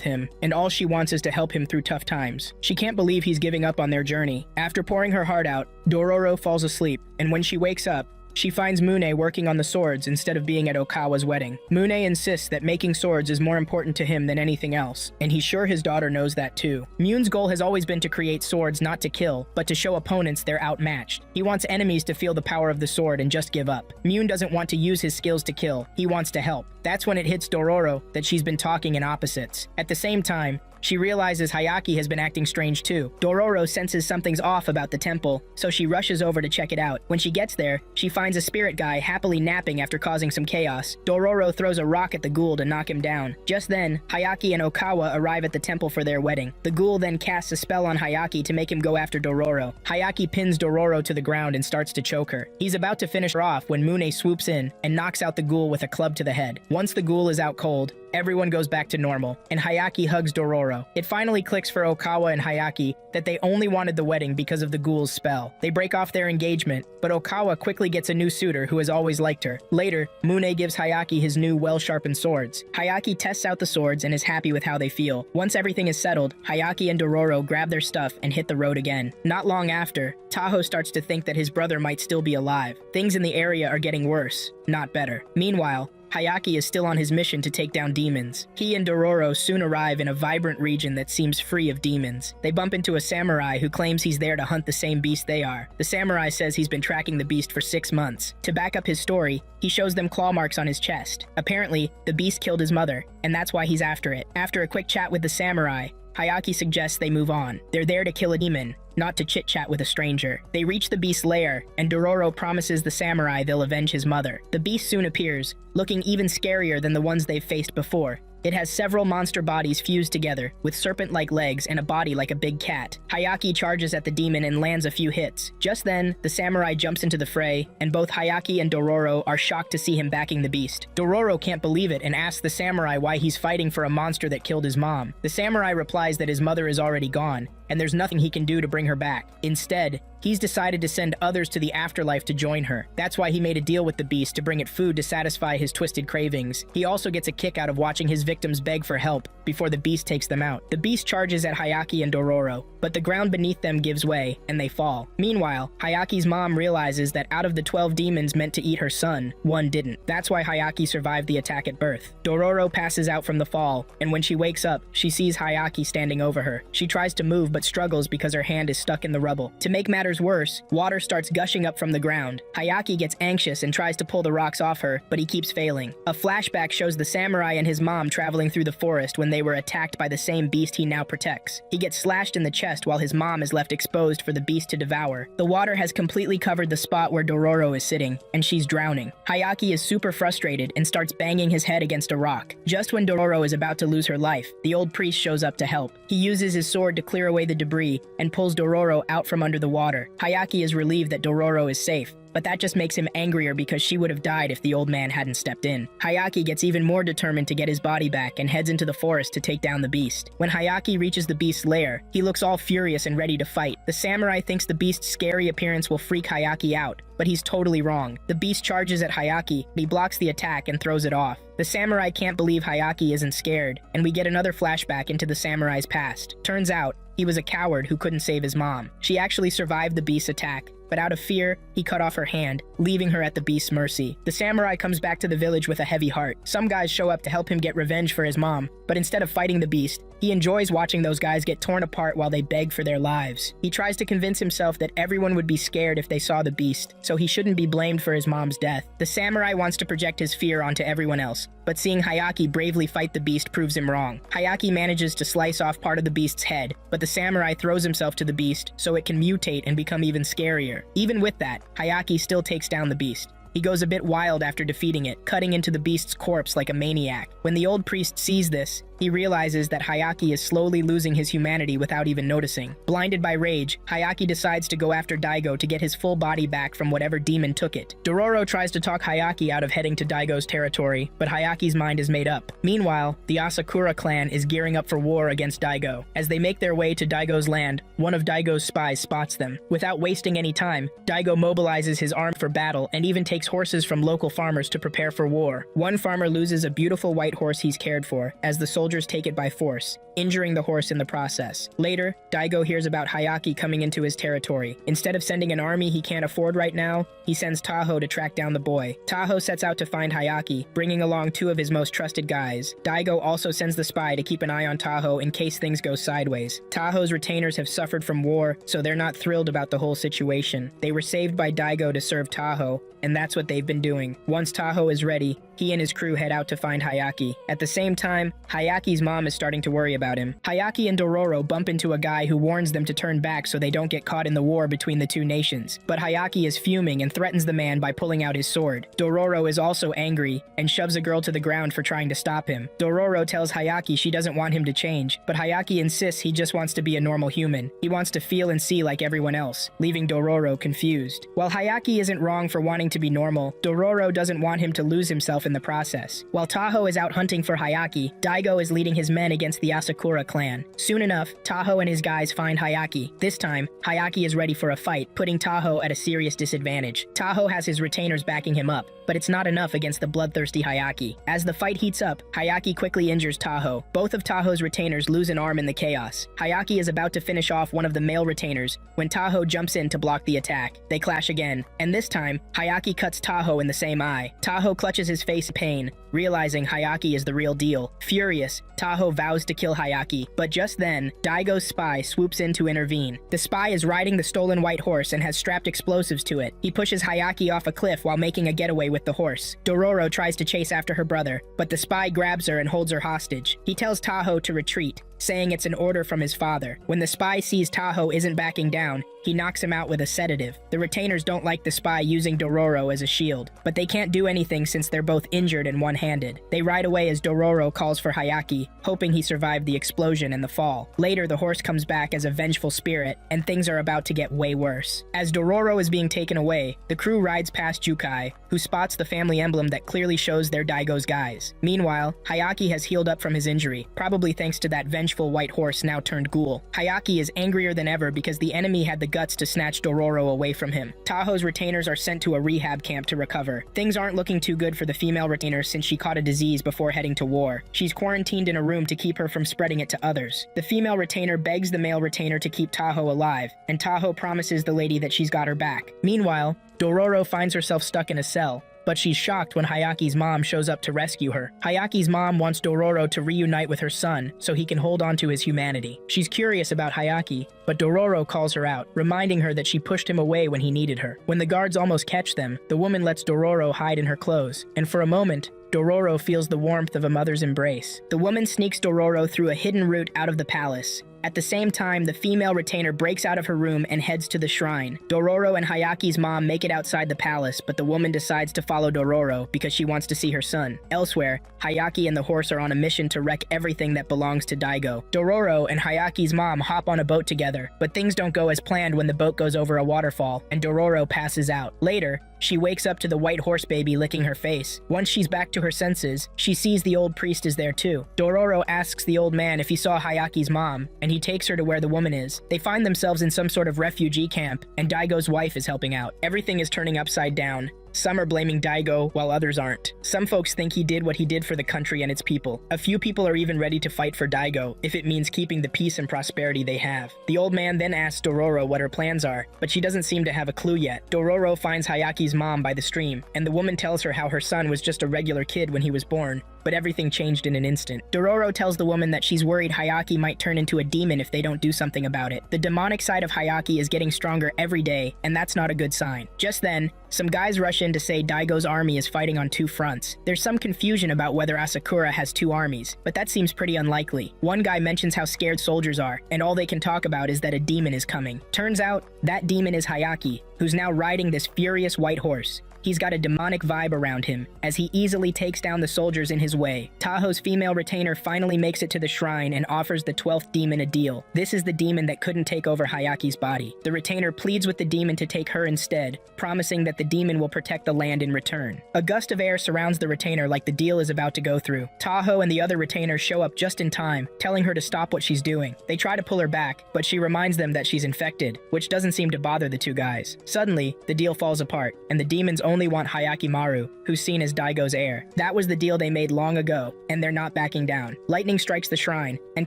him, and all she wants is to help him through tough times. She can't believe he's giving up on their journey. After pouring her heart out, Dororo falls asleep, and when she wakes up, she finds Mune working on the swords instead of being at Okawa's wedding. Mune insists that making swords is more important to him than anything else, and he's sure his daughter knows that too. Mune's goal has always been to create swords not to kill, but to show opponents they're outmatched. He wants enemies to feel the power of the sword and just give up. Mune doesn't want to use his skills to kill, he wants to help. That's when it hits Dororo that she's been talking in opposites. At the same time, she realizes Hayaki has been acting strange too. Dororo senses something's off about the temple, so she rushes over to check it out. When she gets there, she finds a spirit guy happily napping after causing some chaos. Dororo throws a rock at the ghoul to knock him down. Just then, Hayaki and Okawa arrive at the temple for their wedding. The ghoul then casts a spell on Hayaki to make him go after Dororo. Hayaki pins Dororo to the ground and starts to choke her. He's about to finish her off when Mune swoops in and knocks out the ghoul with a club to the head. Once the ghoul is out cold, everyone goes back to normal, and Hayaki hugs Dororo. It finally clicks for Okawa and Hayaki that they only wanted the wedding because of the ghoul's spell. They break off their engagement, but Okawa quickly gets a new suitor who has always liked her. Later, Mune gives Hayaki his new well-sharpened swords. Hayaki tests out the swords and is happy with how they feel. Once everything is settled, Hayaki and Dororo grab their stuff and hit the road again. Not long after, Taho starts to think that his brother might still be alive. Things in the area are getting worse, not better. Meanwhile, Hayaki is still on his mission to take down demons. He and Dororo soon arrive in a vibrant region that seems free of demons. They bump into a samurai who claims he's there to hunt the same beast they are. The samurai says he's been tracking the beast for 6 months. To back up his story, he shows them claw marks on his chest. Apparently, the beast killed his mother, and that's why he's after it. After a quick chat with the samurai, Hayaki suggests they move on. They're there to kill a demon, not to chit-chat with a stranger. They reach the beast's lair, and Dororo promises the samurai they'll avenge his mother. The beast soon appears, looking even scarier than the ones they've faced before. It has several monster bodies fused together, with serpent-like legs and a body like a big cat. Hayaki charges at the demon and lands a few hits. Just then, the samurai jumps into the fray, and both Hayaki and Dororo are shocked to see him backing the beast. Dororo can't believe it and asks the samurai why he's fighting for a monster that killed his mom. The samurai replies that his mother is already gone, and there's nothing he can do to bring her back. Instead, he's decided to send others to the afterlife to join her. That's why he made a deal with the beast to bring it food to satisfy his twisted cravings. He also gets a kick out of watching his victims beg for help before the beast takes them out. The beast charges at Hayaki and Dororo, but the ground beneath them gives way, and they fall. Meanwhile, Hayaki's mom realizes that out of the 12 demons meant to eat her son, one didn't. That's why Hayaki survived the attack at birth. Dororo passes out from the fall, and when she wakes up, she sees Hayaki standing over her. She tries to move but struggles because her hand is stuck in the rubble. To make matters worse, water starts gushing up from the ground. Hayaki gets anxious and tries to pull the rocks off her, but he keeps failing. A flashback shows the samurai and his mom traveling through the forest when they were attacked by the same beast he now protects. He gets slashed in the chest while his mom is left exposed for the beast to devour. The water has completely covered the spot where Dororo is sitting, and she's drowning. Hayaki is super frustrated and starts banging his head against a rock. Just when Dororo is about to lose her life, the old priest shows up to help. He uses his sword to clear away the debris and pulls Dororo out from under the water. Hayaki is relieved that Dororo is safe, but that just makes him angrier because she would have died if the old man hadn't stepped in. Hayaki gets even more determined to get his body back and heads into the forest to take down the beast. When Hayaki reaches the beast's lair, he looks all furious and ready to fight. The samurai thinks the beast's scary appearance will freak Hayaki out, but he's totally wrong. The beast charges at Hayaki, but he blocks the attack and throws it off. The samurai can't believe Hayaki isn't scared, and we get another flashback into the samurai's past. Turns out, he was a coward who couldn't save his mom. She actually survived the beast's attack, but out of fear, he cut off her hand, leaving her at the beast's mercy. The samurai comes back to the village with a heavy heart. Some guys show up to help him get revenge for his mom, but instead of fighting the beast, he enjoys watching those guys get torn apart while they beg for their lives. He tries to convince himself that everyone would be scared if they saw the beast, so he shouldn't be blamed for his mom's death. The samurai wants to project his fear onto everyone else, but seeing Hayaki bravely fight the beast proves him wrong. Hayaki manages to slice off part of the beast's head, but the samurai throws himself to the beast so it can mutate and become even scarier. Even with that, Hayaki still takes down the beast. He goes a bit wild after defeating it, cutting into the beast's corpse like a maniac. When the old priest sees this, he realizes that Hayaki is slowly losing his humanity without even noticing. Blinded by rage, Hayaki decides to go after Daigo to get his full body back from whatever demon took it. Dororo tries to talk Hayaki out of heading to Daigo's territory, but Hayaki's mind is made up. Meanwhile, the Asakura clan is gearing up for war against Daigo. As they make their way to Daigo's land, one of Daigo's spies spots them. Without wasting any time, Daigo mobilizes his army for battle and even takes horses from local farmers to prepare for war. One farmer loses a beautiful white horse he's cared for, as the soldiers take it by force, injuring the horse in the process. Later, Daigo hears about Hayaki coming into his territory. Instead of sending an army he can't afford right now, he sends Taho to track down the boy. Taho sets out to find Hayaki, bringing along 2 of his most trusted guys. Daigo also sends the spy to keep an eye on Taho in case things go sideways. Taho's retainers have suffered from war, so they're not thrilled about the whole situation. They were saved by Daigo to serve Taho, and that's what they've been doing. Once Taho is ready, he and his crew head out to find Hayaki. At the same time, Hayaki's mom is starting to worry about him. Hayaki and Dororo bump into a guy who warns them to turn back so they don't get caught in the war between the 2 nations. But Hayaki is fuming and threatens the man by pulling out his sword. Dororo is also angry and shoves a girl to the ground for trying to stop him. Dororo tells Hayaki she doesn't want him to change, but Hayaki insists he just wants to be a normal human. He wants to feel and see like everyone else, leaving Dororo confused. While Hayaki isn't wrong for wanting to be normal, Dororo doesn't want him to lose himself in the process. While Taho is out hunting for Hayaki, Daigo is leading his men against the Asakura clan. Soon enough, Taho and his guys find Hayaki. This time, Hayaki is ready for a fight, putting Taho at a serious disadvantage. Taho has his retainers backing him up, but it's not enough against the bloodthirsty Hayaki. As the fight heats up, Hayaki quickly injures Taho. Both of Taho's retainers lose an arm in the chaos. Hayaki is about to finish off one of the male retainers when Taho jumps in to block the attack. They clash again, and this time, Hayaki cuts Taho in the same eye. Taho clutches his face in pain, realizing Hayaki is the real deal. Furious, Taho vows to kill Hayaki, but just then, Daigo's spy swoops in to intervene. The spy is riding the stolen white horse and has strapped explosives to it. He pushes Hayaki off a cliff while making a getaway with the horse. Dororo tries to chase after her brother, but the spy grabs her and holds her hostage. He tells Taho to retreat, saying it's an order from his father. When the spy sees Tahoe isn't backing down, he knocks him out with a sedative. The retainers don't like the spy using Dororo as a shield, but they can't do anything since they're both injured and one-handed. They ride away as Dororo calls for Hayaki, hoping he survived the explosion and the fall. Later, the horse comes back as a vengeful spirit, and things are about to get way worse. As Dororo is being taken away, the crew rides past Jukai, who spots the family emblem that clearly shows they're Daigo's guys. Meanwhile, Hayaki has healed up from his injury, probably thanks to that vengeful white horse now turned ghoul. Hayaki is angrier than ever because the enemy had the guts to snatch Dororo away from him. Tahoe's retainers are sent to a rehab camp to recover. Things aren't looking too good for the female retainer since she caught a disease before heading to war. She's quarantined in a room to keep her from spreading it to others. The female retainer begs the male retainer to keep Tahoe alive, and Tahoe promises the lady that she's got her back. Meanwhile, Dororo finds herself stuck in a cell, but she's shocked when Hayaki's mom shows up to rescue her. Hayaki's mom wants Dororo to reunite with her son so he can hold on to his humanity. She's curious about Hayaki, but Dororo calls her out, reminding her that she pushed him away when he needed her. When the guards almost catch them, the woman lets Dororo hide in her clothes, and for a moment, Dororo feels the warmth of a mother's embrace. The woman sneaks Dororo through a hidden route out of the palace. At the same time, the female retainer breaks out of her room and heads to the shrine. Dororo and Hayaki's mom make it outside the palace, but the woman decides to follow Dororo because she wants to see her son. Elsewhere, Hayaki and the horse are on a mission to wreck everything that belongs to Daigo. Dororo and Hayaki's mom hop on a boat together, but things don't go as planned when the boat goes over a waterfall, and Dororo passes out. Later, she wakes up to the white horse baby licking her face. Once she's back to her senses, she sees the old priest is there too. Dororo asks the old man if he saw Hayaki's mom, and he takes her to where the woman is. They find themselves in some sort of refugee camp, and Daigo's wife is helping out. Everything is turning upside down. Some are blaming Daigo, while others aren't. Some folks think he did what he did for the country and its people. A few people are even ready to fight for Daigo, if it means keeping the peace and prosperity they have. The old man then asks Dororo what her plans are, but she doesn't seem to have a clue yet. Dororo finds Hayaki's mom by the stream, and the woman tells her how her son was just a regular kid when he was born, but everything changed in an instant. Dororo tells the woman that she's worried Hayaki might turn into a demon if they don't do something about it. The demonic side of Hayaki is getting stronger every day, and that's not a good sign. Just then, some guys rush in to say Daigo's army is fighting on two fronts. There's some confusion about whether Asakura has two armies, but that seems pretty unlikely. One guy mentions how scared soldiers are, and all they can talk about is that a demon is coming. Turns out, that demon is Hayaki, who's now riding this furious white horse. He's got a demonic vibe around him, as he easily takes down the soldiers in his way. Tahoe's female retainer finally makes it to the shrine and offers the 12th demon a deal. This is the demon that couldn't take over Hayaki's body. The retainer pleads with the demon to take her instead, promising that the demon will protect the land in return. A gust of air surrounds the retainer like the deal is about to go through. Tahoe and the other retainers show up just in time, telling her to stop what she's doing. They try to pull her back, but she reminds them that she's infected, which doesn't seem to bother the two guys. Suddenly, the deal falls apart, and the demons only want Hayaki Maru, who's seen as Daigo's heir. That was the deal they made long ago, and they're not backing down. Lightning strikes the shrine, and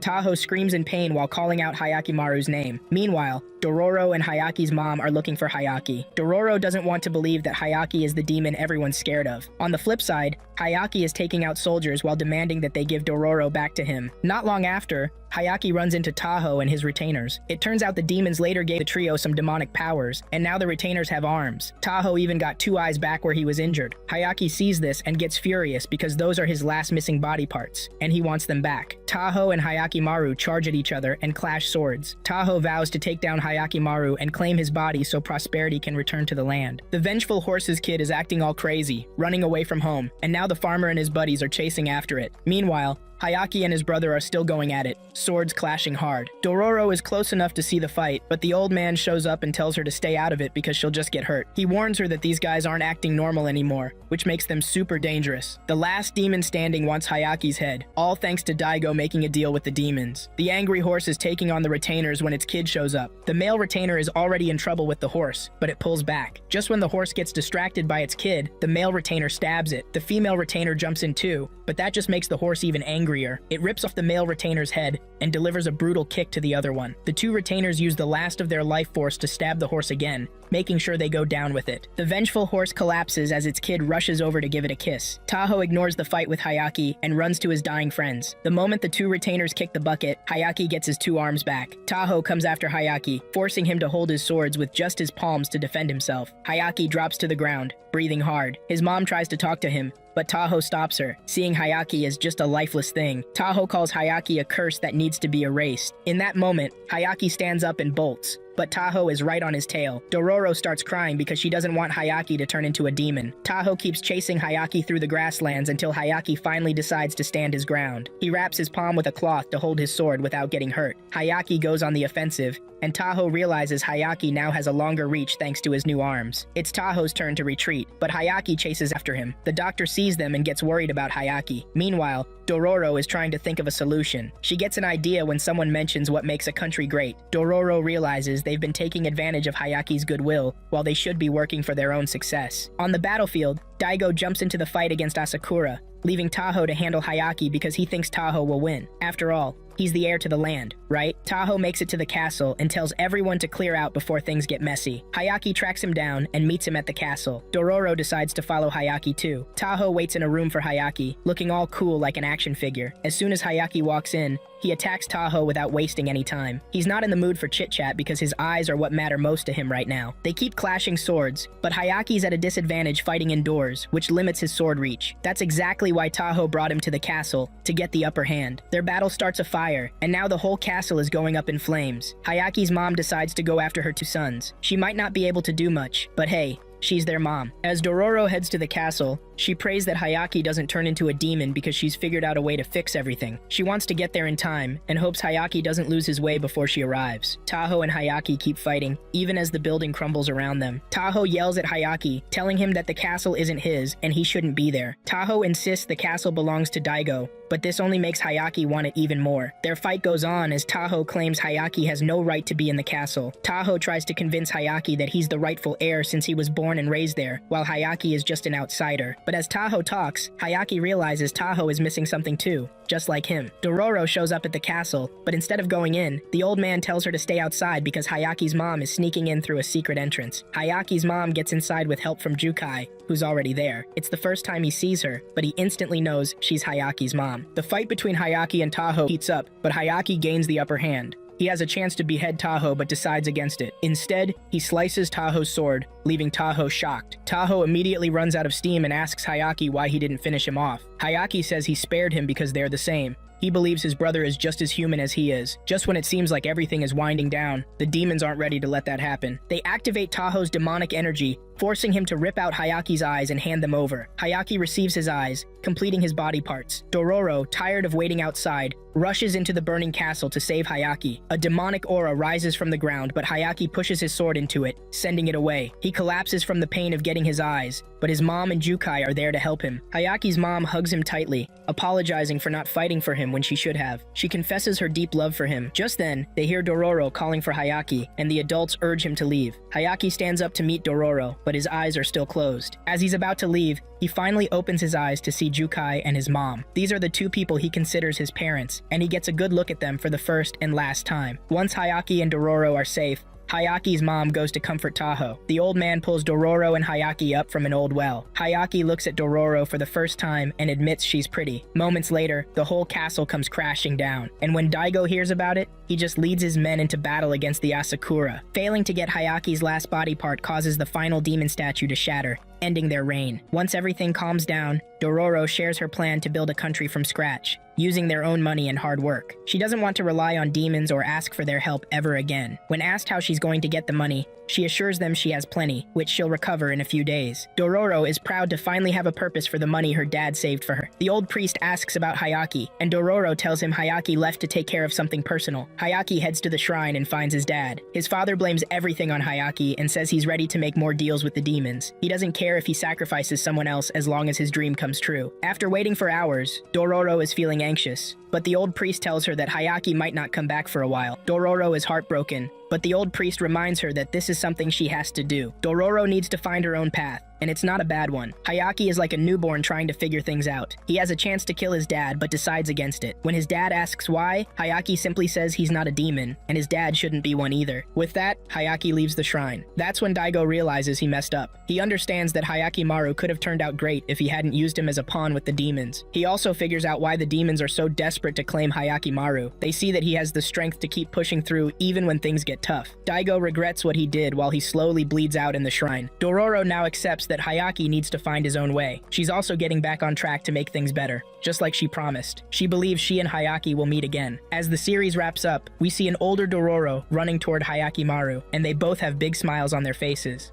Tahoe screams in pain while calling out Hayaki Maru's name. Meanwhile, Dororo and Hayaki's mom are looking for Hayaki. Dororo doesn't want to believe that Hayaki is the demon everyone's scared of. On the flip side, Hayaki is taking out soldiers while demanding that they give Dororo back to him. Not long after, Hayaki runs into Tahoe and his retainers. It turns out the demons later gave the trio some demonic powers, and now the retainers have arms. Tahoe even got two eyes back where he was injured. Hayaki sees this and gets furious because those are his last missing body parts, and he wants them back. Tahoe and Hayaki Maru charge at each other and clash swords. Tahoe vows to take down Hayaki Maru and claim his body so prosperity can return to the land. The vengeful horse's kid is acting all crazy, running away from home, and now the farmer and his buddies are chasing after it. Meanwhile, Hayaki and his brother are still going at it, swords clashing hard. Dororo is close enough to see the fight, but the old man shows up and tells her to stay out of it because she'll just get hurt. He warns her that these guys aren't acting normal anymore, which makes them super dangerous. The last demon standing wants Hayaki's head, all thanks to Daigo making a deal with the demons. The angry horse is taking on the retainers when its kid shows up. The male retainer is already in trouble with the horse, but it pulls back. Just when the horse gets distracted by its kid, the male retainer stabs it. The female retainer jumps in too, but that just makes the horse even angrier. It rips off the male retainer's head and delivers a brutal kick to the other one. The two retainers use the last of their life force to stab the horse again, making sure they go down with it. The vengeful horse collapses as its kid rushes over to give it a kiss. Tahoe ignores the fight with Hayaki and runs to his dying friends. The moment the two retainers kick the bucket, Hayaki gets his two arms back. Tahoe comes after Hayaki, forcing him to hold his swords with just his palms to defend himself. Hayaki drops to the ground, breathing hard. His mom tries to talk to him, but Taho stops her, seeing Hayaki as just a lifeless thing. Taho calls Hayaki a curse that needs to be erased. In that moment, Hayaki stands up and bolts, but Taho is right on his tail. Dororo starts crying because she doesn't want Hayaki to turn into a demon. Taho keeps chasing Hayaki through the grasslands until Hayaki finally decides to stand his ground. He wraps his palm with a cloth to hold his sword without getting hurt. Hayaki goes on the offensive, and Taho realizes Hayaki now has a longer reach thanks to his new arms. It's Taho's turn to retreat, but Hayaki chases after him. The doctor sees them and gets worried about Hayaki. Meanwhile, Dororo is trying to think of a solution. She gets an idea when someone mentions what makes a country great. Dororo realizes they've been taking advantage of Hayaki's goodwill while they should be working for their own success. On the battlefield, Daigo jumps into the fight against Asakura, leaving Taho to handle Hayaki because he thinks Taho will win. After all, he's the heir to the land, right? Taho makes it to the castle and tells everyone to clear out before things get messy. Hayaki tracks him down and meets him at the castle. Dororo decides to follow Hayaki too. Taho waits in a room for Hayaki, looking all cool like an action figure. As soon as Hayaki walks in, he attacks Taho without wasting any time. He's not in the mood for chit-chat because his eyes are what matter most to him right now. They keep clashing swords, but Hayaki's at a disadvantage fighting indoors, which limits his sword reach. That's exactly why Taho brought him to the castle, to get the upper hand. Their battle starts a fire, and now the whole castle is going up in flames. Hayaki's mom decides to go after her two sons. She might not be able to do much, but hey, she's their mom. As Dororo heads to the castle, she prays that Hayaki doesn't turn into a demon because she's figured out a way to fix everything. She wants to get there in time, and hopes Hayaki doesn't lose his way before she arrives. Taho and Hayaki keep fighting, even as the building crumbles around them. Taho yells at Hayaki, telling him that the castle isn't his, and he shouldn't be there. Taho insists the castle belongs to Daigo, but this only makes Hayaki want it even more. Their fight goes on as Taho claims Hayaki has no right to be in the castle. Taho tries to convince Hayaki that he's the rightful heir since he was born and raised there, while Hayaki is just an outsider. But as Taho talks, Hayaki realizes Taho is missing something too, just like him. Dororo shows up at the castle, but instead of going in, the old man tells her to stay outside because Hayaki's mom is sneaking in through a secret entrance. Hayaki's mom gets inside with help from Jukai, who's already there. It's the first time he sees her, but he instantly knows she's Hayaki's mom. The fight between Hayaki and Taho heats up, but Hayaki gains the upper hand. He has a chance to behead Taho but decides against it. Instead, he slices Taho's sword, leaving Taho shocked. Taho immediately runs out of steam and asks Hayaki why he didn't finish him off. Hayaki says he spared him because they're the same. He believes his brother is just as human as he is. Just when it seems like everything is winding down, the demons aren't ready to let that happen. They activate Taho's demonic energy, forcing him to rip out Hayaki's eyes and hand them over. Hayaki receives his eyes, completing his body parts. Dororo, tired of waiting outside, rushes into the burning castle to save Hayaki. A demonic aura rises from the ground, but Hayaki pushes his sword into it, sending it away. He collapses from the pain of getting his eyes, but his mom and Jukai are there to help him. Hayaki's mom hugs him tightly, apologizing for not fighting for him when she should have. She confesses her deep love for him. Just then, they hear Dororo calling for Hayaki, and the adults urge him to leave. Hayaki stands up to meet Dororo, but his eyes are still closed. As he's about to leave, he finally opens his eyes to see Jukai and his mom. These are the two people he considers his parents, and he gets a good look at them for the first and last time. Once Hayaki and Dororo are safe, Hayaki's mom goes to comfort Taho. The old man pulls Dororo and Hayaki up from an old well. Hayaki looks at Dororo for the first time and admits she's pretty. Moments later, the whole castle comes crashing down, and when Daigo hears about it, he just leads his men into battle against the Asakura. Failing to get Hayaki's last body part causes the final demon statue to shatter, ending their reign. Once everything calms down, Dororo shares her plan to build a country from scratch, using their own money and hard work. She doesn't want to rely on demons or ask for their help ever again. When asked how she's going to get the money, she assures them she has plenty, which she'll recover in a few days. Dororo is proud to finally have a purpose for the money her dad saved for her. The old priest asks about Hayaki, and Dororo tells him Hayaki left to take care of something personal. Hayaki heads to the shrine and finds his dad. His father blames everything on Hayaki and says he's ready to make more deals with the demons. He doesn't care if he sacrifices someone else as long as his dream comes true. After waiting for hours, Dororo is feeling anxious, but the old priest tells her that Hayaki might not come back for a while. Dororo is heartbroken, but the old priest reminds her that this is something she has to do. Dororo needs to find her own path, and it's not a bad one. Hayaki is like a newborn trying to figure things out. He has a chance to kill his dad, but decides against it. When his dad asks why, Hayaki simply says he's not a demon, and his dad shouldn't be one either. With that, Hayaki leaves the shrine. That's when Daigo realizes he messed up. He understands that Hayaki Maru could have turned out great if he hadn't used him as a pawn with the demons. He also figures out why the demons are so desperate to claim Hayaki Maru. They see that he has the strength to keep pushing through even when things get tough. Daigo regrets what he did while he slowly bleeds out in the shrine. Dororo now accepts that Hayaki needs to find his own way. She's also getting back on track to make things better, just like she promised. She believes she and Hayaki will meet again. As the series wraps up, we see an older Dororo running toward Hayaki Maru, and they both have big smiles on their faces.